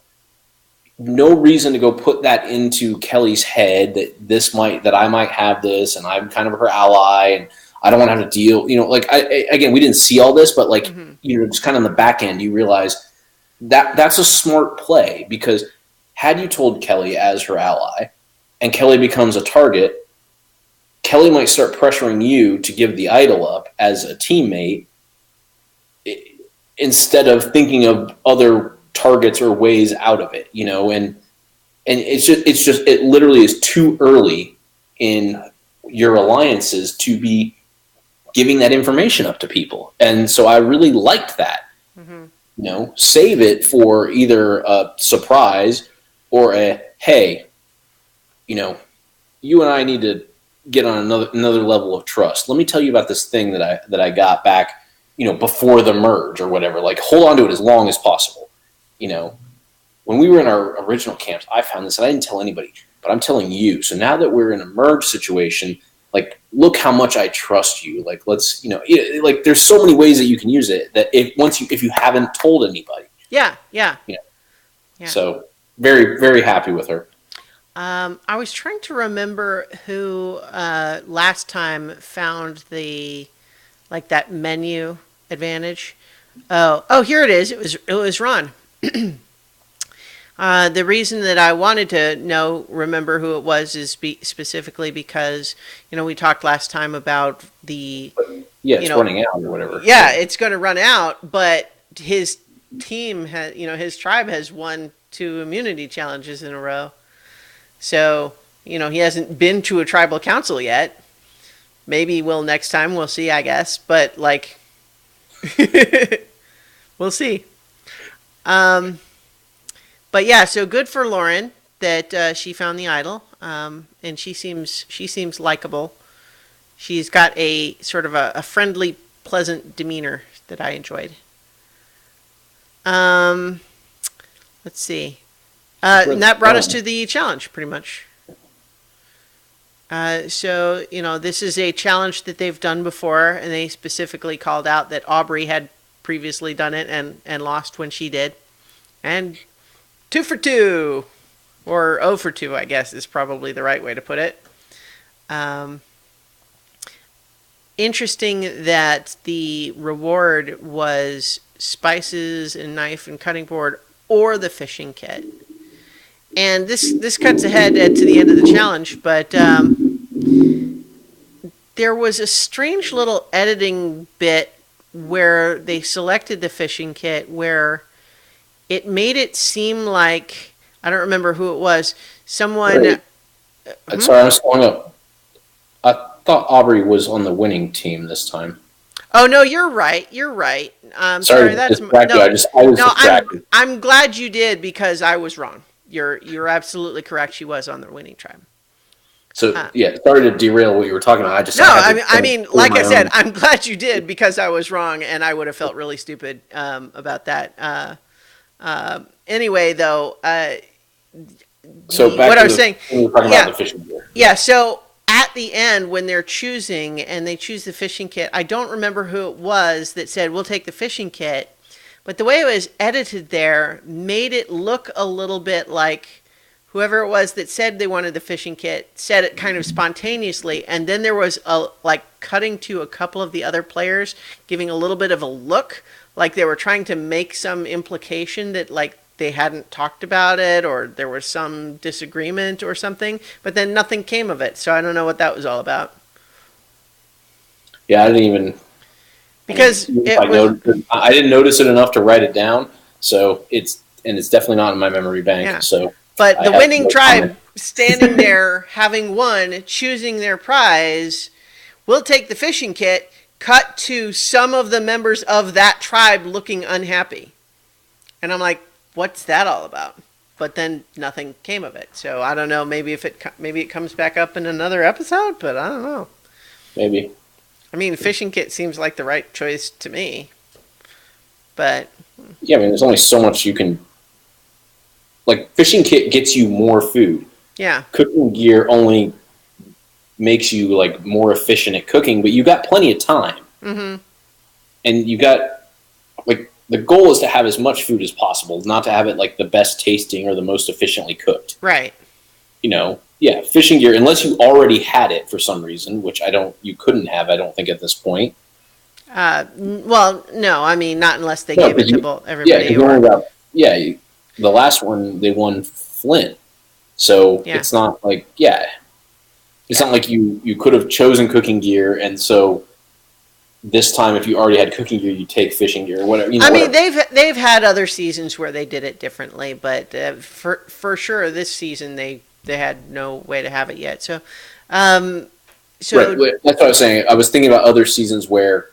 No reason to go put that into Kelly's head that I might have this and I'm kind of her ally and I don't want to have to deal, like again, we didn't see all this, but like, mm-hmm. just kind of on the back end, you realize that that's a smart play because had you told Kelly as her ally and Kelly becomes a target, Kelly might start pressuring you to give the idol up as a teammate instead of thinking of other targets or ways out of it, and it's just it literally is too early in your alliances to be giving that information up to people. And so I really liked that. Mm-hmm. Save it for either a surprise or a hey, you know, you and I need to get on another level of trust. Let me tell you about this thing that I got back, before the merge or whatever. Like hold on to it as long as possible. When we were in our original camps, I found this and I didn't tell anybody, but I'm telling you. So now that we're in a merge situation, like look how much I trust you. Like let's, like there's so many ways that you can use it that if you haven't told anybody. Yeah, yeah, you know. yeah. So very, very happy with her. I was trying to remember who last time found the like that menu advantage. Oh, here it is. It was Ron. The reason that I wanted to remember who it was is specifically because we talked last time about the Yeah, you it's know running out or whatever. yeah, So. it's going to run out, but his team has his tribe has won 2 immunity challenges in a row. So, he hasn't been to a tribal council yet. Maybe he will next time. We'll see, I guess. But, like, we'll see. Um, but yeah, so good for Lauren that she found the idol. And she seems likable. She's got a sort of a friendly, pleasant demeanor that I enjoyed. Um, let's see. And that brought us to the challenge, pretty much. So, this is a challenge that they've done before, and they specifically called out that Aubrey had previously done it and lost when she did. And 2 for 2, or 0 for 2, I guess is probably the right way to put it. Um, Interesting that the reward was spices and knife and cutting board or the fishing kit. And this cuts ahead to the end of the challenge, but there was a strange little editing bit where they selected the fishing kit where it made it seem like, I don't remember who it was, someone. Right. Sorry, I'm slowing up. I thought Aubrey was on the winning team this time. Oh no, you're right. You're right. Sorry Sorry, to that's distract you. no, I was no. I'm distracted. I'm glad you did because I was wrong. You're absolutely correct. She was on the winning tribe. So yeah, sorry to derail what you were talking about. No, I had to I kind of mean, clear like I my said, own. I'm glad you did because I was wrong and I would have felt really stupid about that. Anyway, though, So the back what I to was the saying, we were talking about yeah, the fishing gear. yeah. Yeah. So at the end, when they're choosing and they choose the fishing kit, I don't remember who it was that said we'll take the fishing kit, but the way it was edited there made it look a little bit like whoever it was that said they wanted the fishing kit said it kind of spontaneously, and then there was a like cutting to a couple of the other players giving a little bit of a look like they were trying to make some implication that like they hadn't talked about it or there was some disagreement or something, but then nothing came of it, so I don't know what that was all about Yeah, I didn't even. I mean, because if it I was, noticed it, I didn't notice it enough to write it down. So it's definitely not in my memory bank. yeah. So But I the have winning no comment. tribe standing there having won, choosing their prize, will take the fishing kit, cut to some of the members of that tribe looking unhappy. And I'm like, what's that all about? But then nothing came of it. So I don't know, maybe it comes back up in another episode, but I don't know. Maybe. I mean, fishing kit seems like the right choice to me. But Yeah, I mean, there's only so much you can. Like fishing kit gets you more food. yeah. Cooking gear only makes you like more efficient at cooking, but you got plenty of time, Mhm. and you got like the goal is to have as much food as possible, not to have it like the best tasting or the most efficiently cooked. Right. Yeah, fishing gear, unless you already had it for some reason, which you couldn't have, I don't think at this point. Well, no, I mean not unless they No, gave it because to yeah, everybody because you or only got, yeah, the last one they won Flint, so yeah. it's not like, yeah, it's Yeah. not like you could have chosen cooking gear, and so this time if you already had cooking gear, you take fishing gear or whatever, I mean, whatever. they've had other seasons where they did it differently, but for sure this season they had no way to have it yet. So, um, Right, so that's what I was saying. I was thinking about other seasons where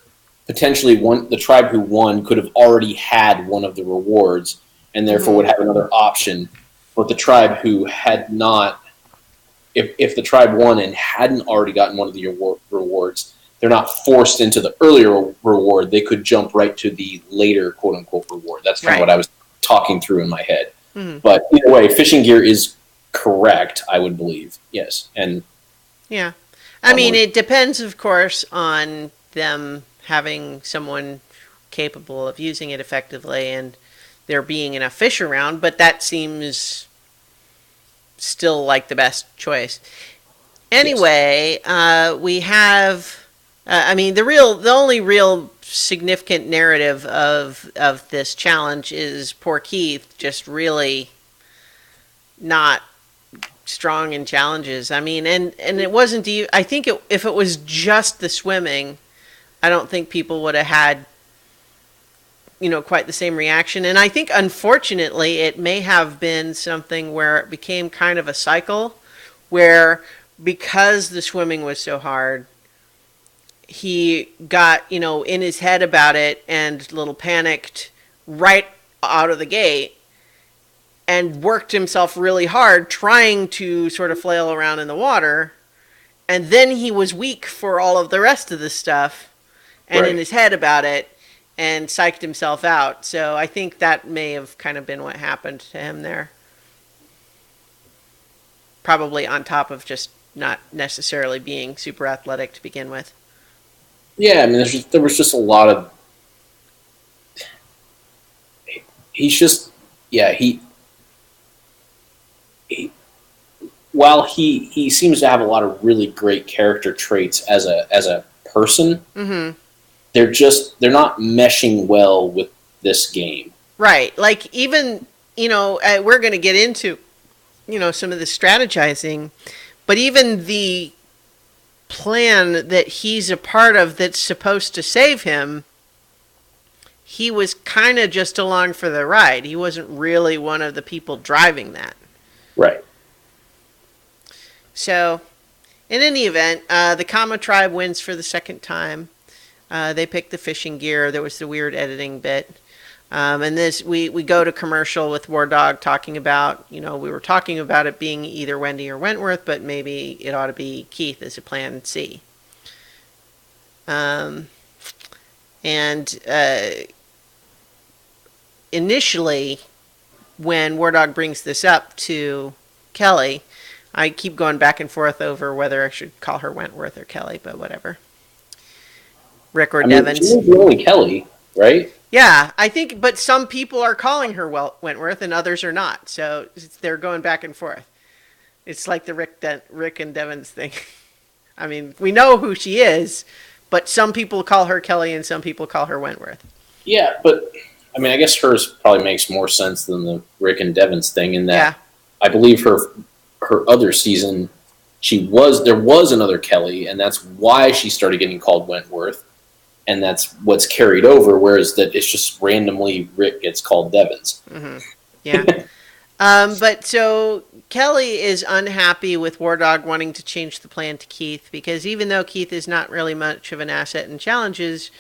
potentially the tribe who won could have already had one of the rewards and therefore mhm. would have another option, but the tribe who had not, if the tribe won and hadn't already gotten one of the rewards, they're not forced into the earlier reward. They could jump right to the later quote unquote reward. That's kind of Right. what I was talking through in my head. Mhm. But either way, fishing gear is correct, I would believe. Yes, and Yeah. I mean, onward. it depends, of course, on them having someone capable of using it effectively and there being enough fish around, but that seems still like the best choice. Yes. Anyway, we have. I mean, the only real significant narrative of this challenge is poor Keith just really not strong in challenges. I mean, and it wasn't. I think if it was just the swimming, I don't think people would have had quite the same reaction. And I think unfortunately, it may have been something where it became kind of a cycle, where because the swimming was so hard, he got in his head about it and a little panicked right out of the gate and worked himself really hard trying to sort of flail around in the water, and then he was weak for all of the rest of the stuff and in Right. his head about it and psyched himself out. So I think that may have kind of been what happened to him there, probably on top of just not necessarily being super athletic to begin with. Yeah, I mean, there was just a lot of. He's just, yeah, he while he seems to have a lot of really great character traits as a person, Mm-hmm. they're not meshing well with this game. Right. Like even we're going to get into some of the strategizing, but even the plan that he's a part of that's supposed to save him, he was kind of just along for the ride. He wasn't really one of the people driving that. Right. So, in any event, the Kama tribe wins for the second time. They picked the fishing gear. There was the weird editing bit. And this, we go to commercial with War Dog talking about, we were talking about it being either Wendy or Wentworth, but maybe it ought to be Keith as a plan C. Um, and initially, when War Dog brings this up to Kelly, I keep going back and forth over whether I should call her Wentworth or Kelly, but whatever. Rick or She Devens. was only Kelly, right? Yeah, I think, but some people are calling her Wentworth and others are not. So they're going back and forth. It's like the Rick and Devens thing. I mean, we know who she is, but some people call her Kelly and some people call her Wentworth. Yeah, but I mean, I guess hers probably makes more sense than the Rick and Devens thing in that Yeah. I believe her other season there was another Kelly, and that's why she started getting called Wentworth, and that's what's carried over. Whereas that it's just randomly Rick gets called Devens. Mm-hmm. Yeah. But so Kelly is unhappy with War Dog wanting to change the plan to Keith because even though Keith is not really much of an asset in challenges,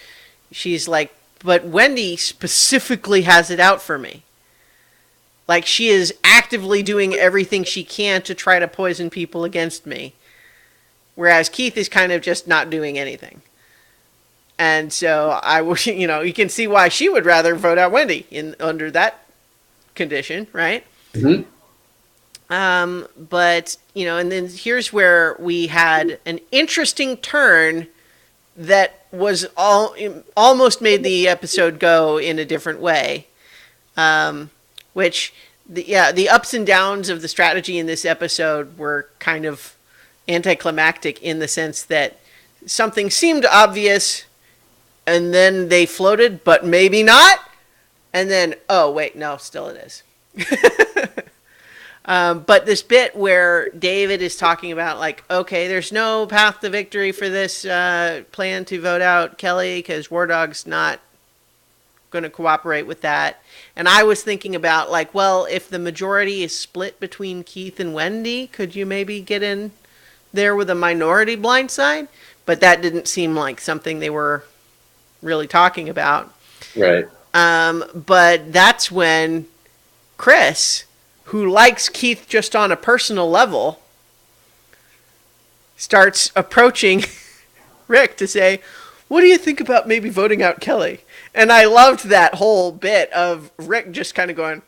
she's like, but Wendy specifically has it out for me. Like she is actively doing everything she can to try to poison people against me. Whereas Keith is kind of just not doing anything. And so you can see why she would rather vote out Wendy under that condition, right? Mm-hmm. But, and then here's where we had an interesting turn that was almost made the episode go in a different way. Which, the ups and downs of the strategy in this episode were kind of anticlimactic in the sense that something seemed obvious and then they floated, but maybe not. And then, oh, wait, no, still it is. But this bit where David is talking about, like, okay, there's no path to victory for this plan to vote out Kelly because War Dog's not going to cooperate with that. And I was thinking about, like, well, if the majority is split between Keith and Wendy, could you maybe get in there with a minority blindside? But that didn't seem like something they were really talking about. Right. But that's when Chris, who likes Keith just on a personal level, starts approaching Rick to say, what do you think about maybe voting out Kelly? And I loved that whole bit of Rick just kind of going,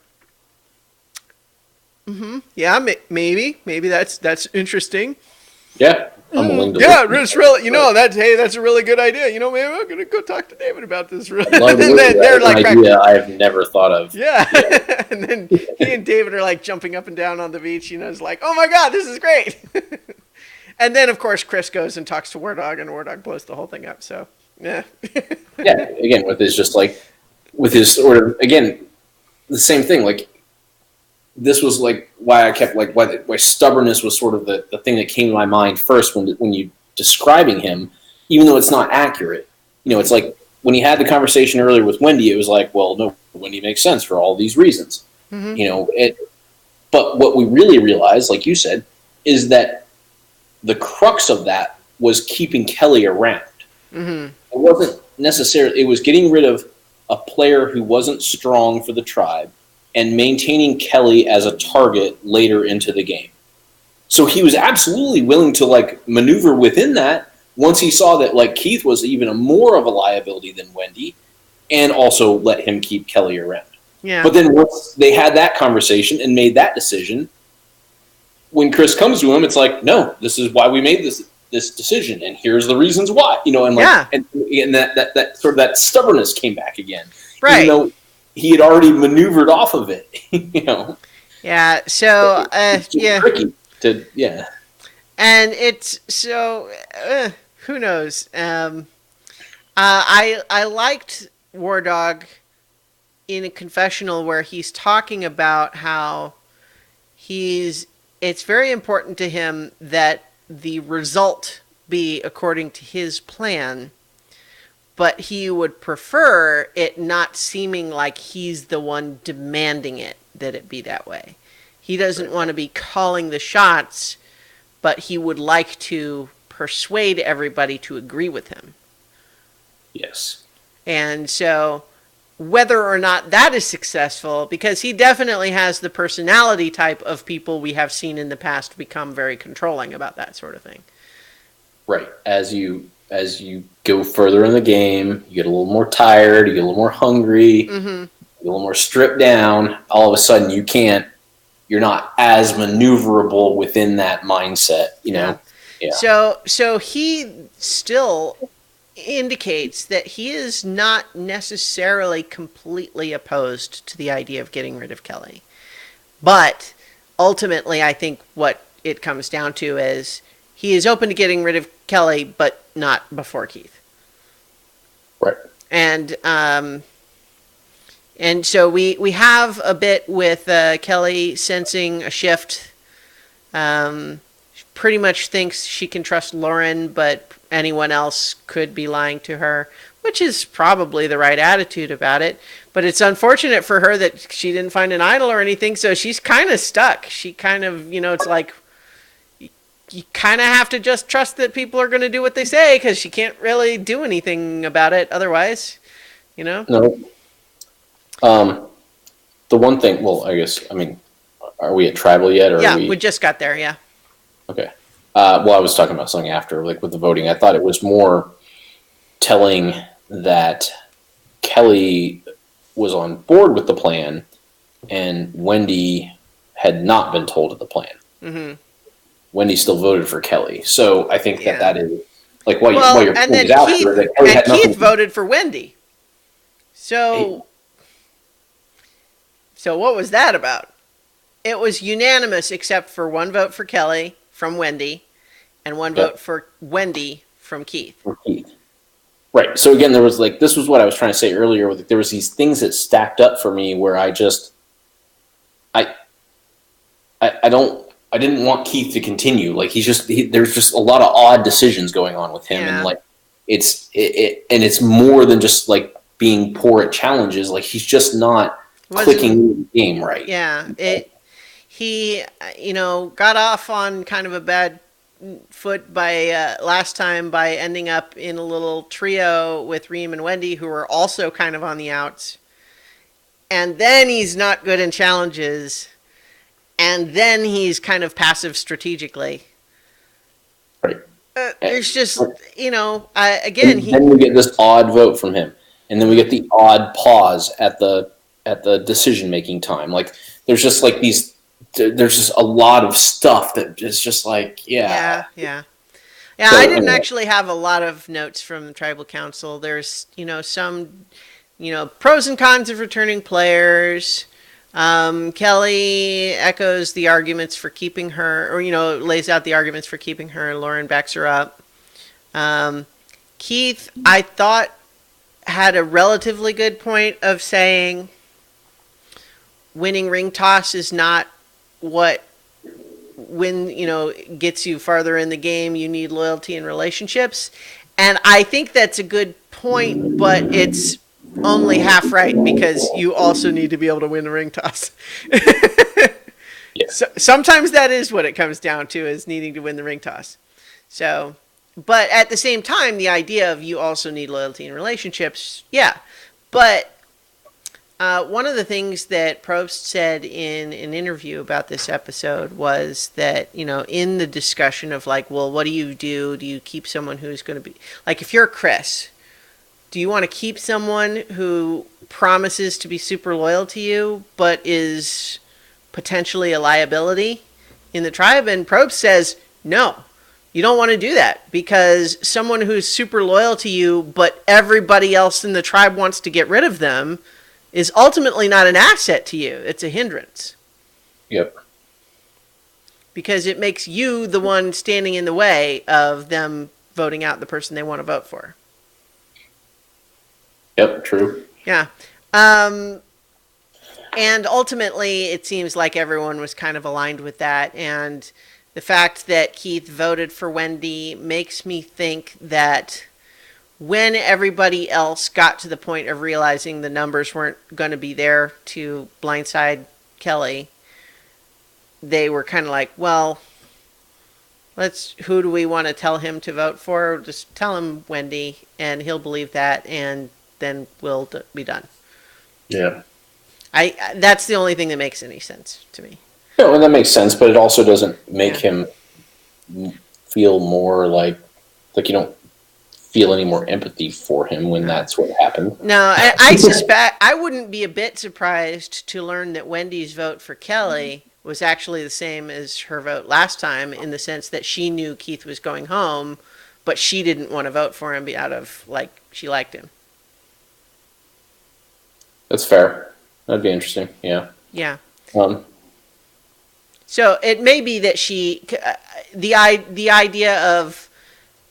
yeah, maybe that's interesting. Yeah. I'm willing to It's really, that's a really good idea. Maybe I'm going to go talk to David about this. And then they're like, an idea I have never thought of. Yeah. And then he and David are like jumping up and down on the beach, it's like, oh my God, this is great. And then, of course, Chris goes and talks to War Dog, and War Dog blows the whole thing up. So, yeah. Yeah. Again, with his sort of, again, the same thing. Like, this was like why I kept like why stubbornness was sort of the thing that came to my mind first when you describing him, even though it's not accurate. It's like when he had the conversation earlier with Wendy, it was like, well, no, Wendy makes sense for all these reasons. Mm-hmm. But what we really realized, like you said, is that the crux of that was keeping Kelly around. Mm-hmm. It wasn't necessarily. It was getting rid of a player who wasn't strong for the tribe and maintaining Kelly as a target later into the game. So he was absolutely willing to like maneuver within that once he saw that like Keith was even more of a liability than Wendy, and also let him keep Kelly around. Yeah. But then once they had that conversation and made that decision, when Chris comes to him, it's like, no, this is why we made this decision, and here's the reasons why. And like, and that sort of that stubbornness came back again, right? Even though he had already maneuvered off of it, Yeah. So, it's tricky to, yeah. And it's so, who knows? I liked War Dog in a confessional where he's talking about how it's very important to him that the result be according to his plan, but he would prefer it not seeming like he's the one demanding that it be that way. He doesn't want to be calling the shots, but he would like to persuade everybody to agree with him. Yes. And so whether or not that is successful, because he definitely has the personality type of people we have seen in the past become very controlling about that sort of thing. Right. As you go further in the game, you get a little more tired, you get a little more hungry, you Mm-hmm. get a little more stripped down. All of a sudden, you're not as maneuverable within that mindset. Yeah. Yeah. So he still indicates that he is not necessarily completely opposed to the idea of getting rid of Kelly. But ultimately, I think what it comes down to is he is open to getting rid of Kelly, but not before Keith. Right. And so we have a bit with Kelly sensing a shift. She pretty much thinks she can trust Lauren, but anyone else could be lying to her, which is probably the right attitude about it. But it's unfortunate for her that she didn't find an idol or anything, so she's kind of stuck. She kind of, it's like you kind of have to just trust that people are going to do what they say because she can't really do anything about it otherwise, you know? No. The one thing, well, I guess, I mean, are we at tribal yet, or are Yeah, we we? just got there, yeah. Okay. Well, I was talking about something after, like with the voting. I thought it was more telling that Kelly was on board with the plan, and Wendy had not been told of the plan. Mm-hmm. Wendy still voted for Kelly, so I think that Yeah. that is like what Well, your and point is then after Keith that Kelly and had Keith nothing. voted for Wendy. Hey, So what was that about? It was unanimous except for one vote for Kelly from Wendy and one yeah, vote for Wendy from Keith. for Keith. Right. So again, there was like this was what I was trying to say earlier. Like, there was these things that stacked up for me where I I didn't want Keith to continue. Like there's just a lot of odd decisions going on with him, and Yeah. like and it's more than just like being poor at challenges. Like he's just not clicking Wasn't in the game right. yeah, it he got off on kind of a bad foot by last time by ending up in a little trio with Reem and Wendy who were also kind of on the outs. And then he's not good in challenges, and then he's kind of passive strategically. Right. There's just, again, And then we get this odd vote from him, and then we get the odd pause at the decision making time. Like there's just like these. There's just a lot of stuff that is just like yeah, yeah. yeah. Yeah, I So didn't anyway, actually have a lot of notes from the tribal council. There's, some, pros and cons of returning players. Kelly echoes the arguments for keeping her, or, lays out the arguments for keeping her. Lauren backs her up. Um, Keith, I thought, had a relatively good point of saying winning ring toss is not what gets you farther in the game. You need loyalty and relationships, and I think that's a good point, but it's only half right because you also need to be able to win the ring toss. yeah. So sometimes that is what it comes down to, is needing to win the ring toss. So, but at the same time, the idea of you also need loyalty and relationships, yeah. But one of the things that Probst said in an interview about this episode was that, in the discussion of like, well, what do you do? Do you keep someone who's going to be, like, if you're Chris, do you want to keep someone who promises to be super loyal to you, but is potentially a liability in the tribe? And Probst says, no, you don't want to do that, because someone who's super loyal to you, but everybody else in the tribe wants to get rid of them, is ultimately not an asset to you. It's a hindrance. Yep. Because it makes you the one standing in the way of them voting out the person they want to vote for. Yep. True. Yeah. And ultimately, it seems like everyone was kind of aligned with that. And the fact that Keith voted for Wendy makes me think that when everybody else got to the point of realizing the numbers weren't going to be there to blindside Kelly, they were kind of like, well, who do we want to tell him to vote for? Just tell him Wendy, and he'll believe that, and then we'll be done. Yeah. That's the only thing that makes any sense to me. No, and that makes sense, but it also doesn't make Yeah. him feel more like you don't feel any more empathy for him when No. that's what happened. No, I suspect I wouldn't be a bit surprised to learn that Wendy's vote for Kelly was actually the same as her vote last time, in the sense that she knew Keith was going home, but she didn't want to vote for him out of, like, she liked him. That's fair. That'd be interesting. Yeah. Yeah. Um, So it may be that the idea of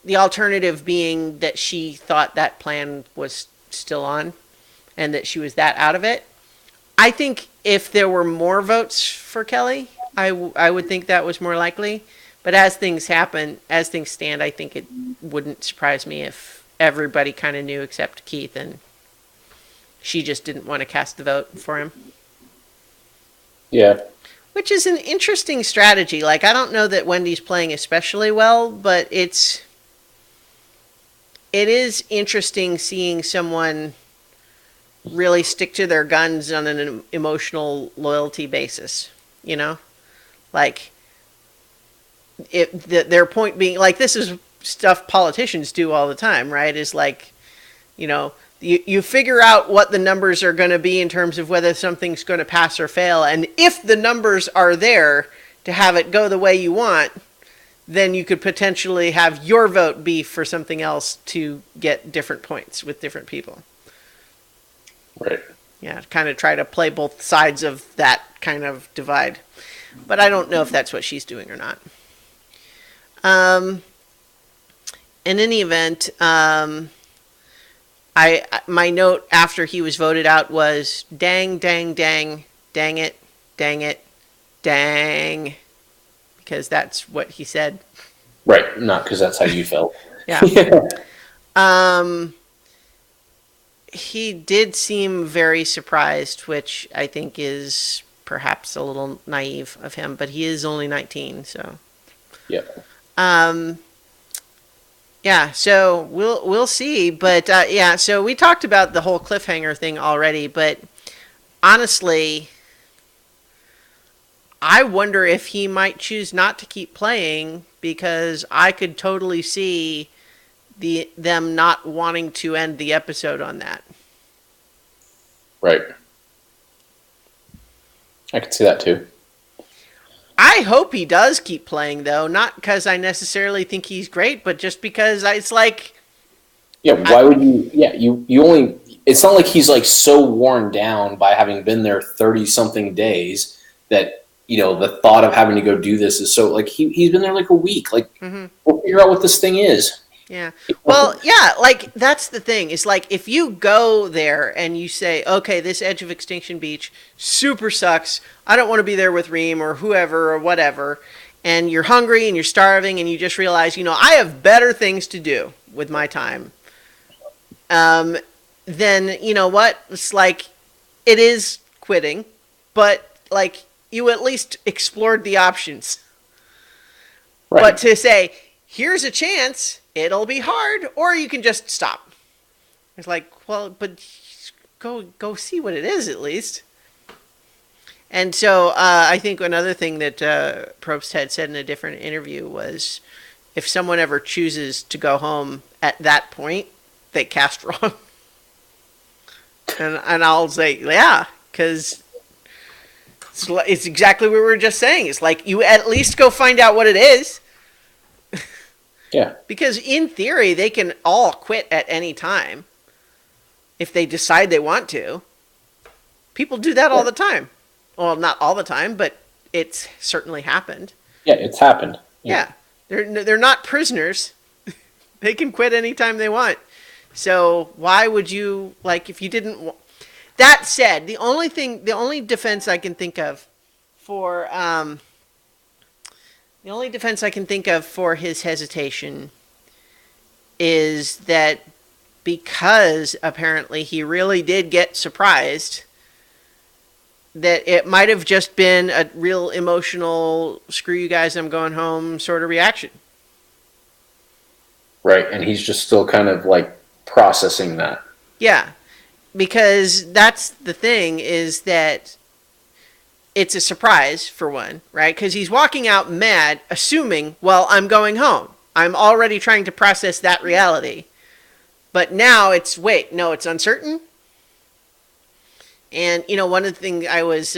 the alternative being that she thought that plan was still on, and that she was that out of it. I think if there were more votes for Kelly, I would think that was more likely. But as things happen, as things stand, I think it wouldn't surprise me if everybody kind of knew except Keith, and she just didn't want to cast the vote for him. yeah. Which is an interesting strategy. Like, I don't know that Wendy's playing especially well, but it is interesting seeing someone really stick to their guns on an emotional loyalty basis. You know, like their point being, like, this is stuff politicians do all the time, right? Is like, you know, you figure out what the numbers are going to be in terms of whether something's going to pass or fail, and if the numbers are there to have it go the way you want, then you could potentially have your vote be for something else to get different points with different people. Right. Yeah, kind of try to play both sides of that kind of divide. But I don't know if that's what she's doing or not. Um, in any event, my note after he was voted out was dang, dang, dang, dang it, dang it, dang, because that's what he said. Right. Not because that's how you felt. Yeah. Yeah. Um, he did seem very surprised, which I think is perhaps a little naive of him, but he is only 19, so. Yep. Um, yeah, so we'll see, but yeah, so we talked about the whole cliffhanger thing already, but honestly, I wonder if he might choose not to keep playing, because I could totally see them not wanting to end the episode on that. Right. I could see that too. I hope he does keep playing, though, not because I necessarily think he's great, but just because it's like, Yeah. Why would you? Yeah. You only. It's not like he's like so worn down by having been there 30 something days that the thought of having to go do this is so like he's been there like a week. Like, mm-hmm. we'll figure out what this thing is. Yeah. Well, yeah, like, that's the thing. It's like, if you go there and you say, okay, this edge of Extinction Beach super sucks. I don't want to be there with Reem or whoever or whatever. And you're hungry and you're starving and you just realize, I have better things to do with my time. Then, you know what? It's like, it is quitting, but, like, you at least explored the options. Right. But to say, here's a chance, it'll be hard, or you can just stop. It's like, well, but go see what it is at least. And so I think another thing that Probst had said in a different interview was, if someone ever chooses to go home at that point, they cast wrong. and I'll say, yeah, because it's exactly what we were just saying. It's like, you at least go find out what it is. Yeah. Because in theory, they can all quit at any time if they decide they want to. People do that all the time. Well, not all the time, but it's certainly happened. Yeah, it's happened. Yeah. They're not prisoners. They can quit anytime they want. So why would you, like, if you didn't... That said, the only defense I can think of for... The only defense I can think of for his hesitation is that because apparently he really did get surprised, that it might have just been a real emotional, screw you guys, I'm going home sort of reaction. Right, and he's just still kind of like processing that. Yeah. because that's the thing, is that it's a surprise for one, right? Because he's walking out mad, assuming, well, I'm going home. I'm already trying to process that reality. But now it's, wait, no, it's uncertain. And, one of the things I was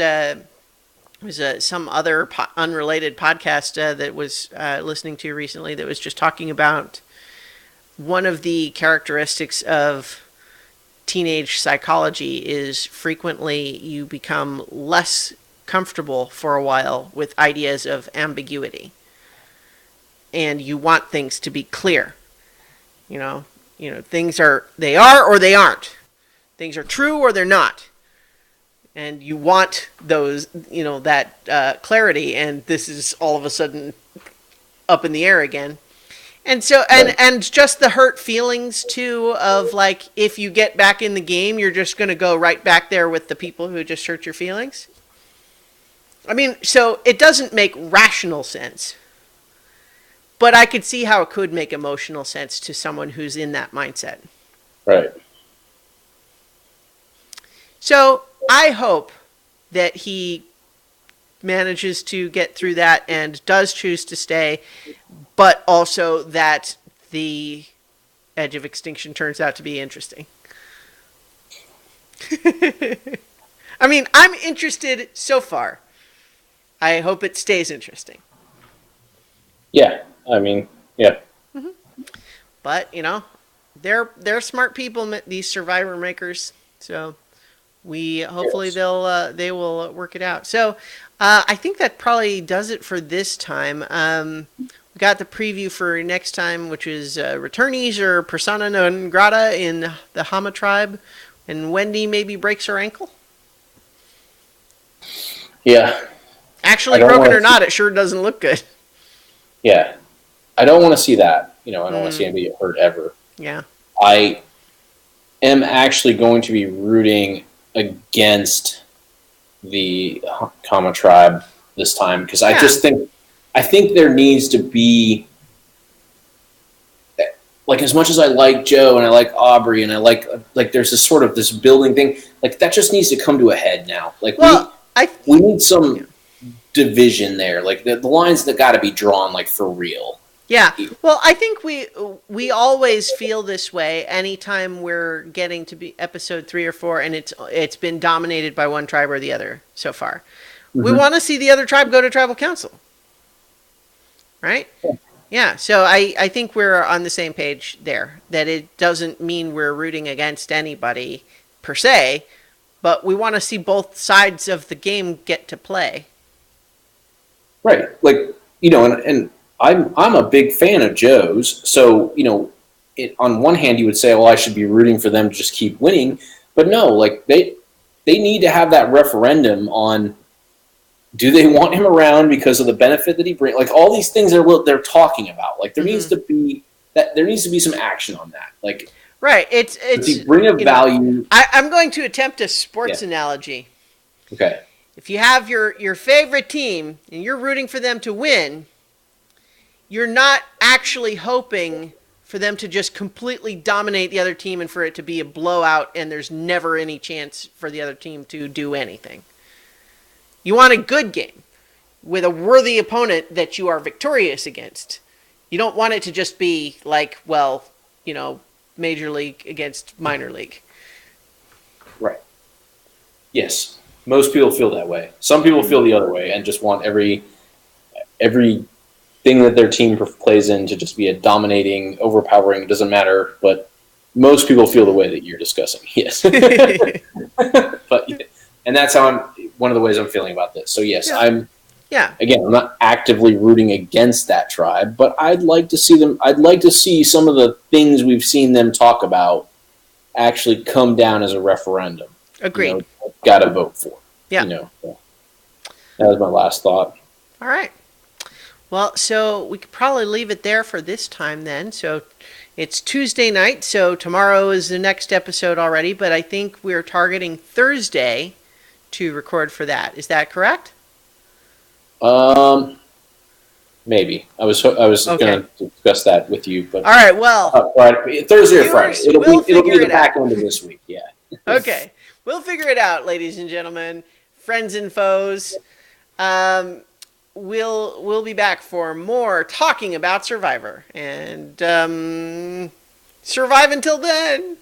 some other unrelated podcast that was listening to recently that was just talking about one of the characteristics of teenage psychology is frequently you become less comfortable for a while with ideas of ambiguity, and you want things to be clear. Things they are or they aren't. Things are true or they're not. And you want those, that clarity, and this is all of a sudden up in the air again. And so, and just the hurt feelings too of like, if you get back in the game, you're just going to go right back there with the people who just hurt your feelings. I mean, so it doesn't make rational sense, but I could see how it could make emotional sense to someone who's in that mindset. Right. So I hope that he manages to get through that and does choose to stay, but also that the Edge of Extinction turns out to be interesting. I mean, I'm interested so far. I hope it stays interesting. Yeah, I mean, yeah. Mm-hmm. But, they're smart people, these Survivor makers, so we hopefully they will work it out. So I think that probably does it for this time. We got the preview for next time, which is returnees or persona non grata in the Hama tribe, and Wendy maybe breaks her ankle. Yeah. Actually, broken or not, it sure doesn't look good. Yeah. I don't want to see that. I don't want to see anybody get hurt ever. Yeah. I am actually going to be rooting against the Kama tribe this time, because I think there needs to be, like, as much as I like Joe and I like Aubrey and I like there's this sort of this building thing, like that just needs to come to a head now. Like, we need some division there. Like the lines that got to be drawn, like, for real. Yeah. Well, I think we always feel this way anytime we're getting to be episode 3 or 4 and it's been dominated by one tribe or the other so far. Mm-hmm. We want to see the other tribe go to tribal council. Right? Yeah. So I think we're on the same page there, that it doesn't mean we're rooting against anybody per se, but we want to see both sides of the game get to play. Right. Like, and I'm a big fan of Joe's, so on one hand you would say, well, I should be rooting for them to just keep winning, but no, like they need to have that referendum on, do they want him around because of the benefit that he brings? Like, all these things they're talking about. Like, there needs to be some action on that. Like, right, it's you bring a value. I'm going to attempt a sports analogy. Okay. If you have your favorite team and you're rooting for them to win, you're not actually hoping for them to just completely dominate the other team and for it to be a blowout and there's never any chance for the other team to do anything. You want a good game with a worthy opponent that you are victorious against. You don't want it to just be like, well, major league against minor league. Right. Yes. Most people feel that way. Some people feel the other way and just want every thing that their team plays in to just be a dominating, overpowering, it doesn't matter, but most people feel the way that you're discussing. Yes. But and that's how one of the ways I'm feeling about this. So yes, I'm not actively rooting against that tribe, but I'd like to see some of the things we've seen them talk about actually come down as a referendum. Agreed. Got to vote for. Yeah. That was my last thought. All right. Well, so we could probably leave it there for this time then. So it's Tuesday night, so tomorrow is the next episode already, but I think we're targeting Thursday to record for that. Is that correct? Maybe. I was going to discuss that with you, but all right. Well, Friday, Thursday or Friday. It'll be the back end of this week. Yeah. Okay, we'll figure it out, ladies and gentlemen, friends and foes. Um, we'll be back for more talking about Survivor, and survive until then.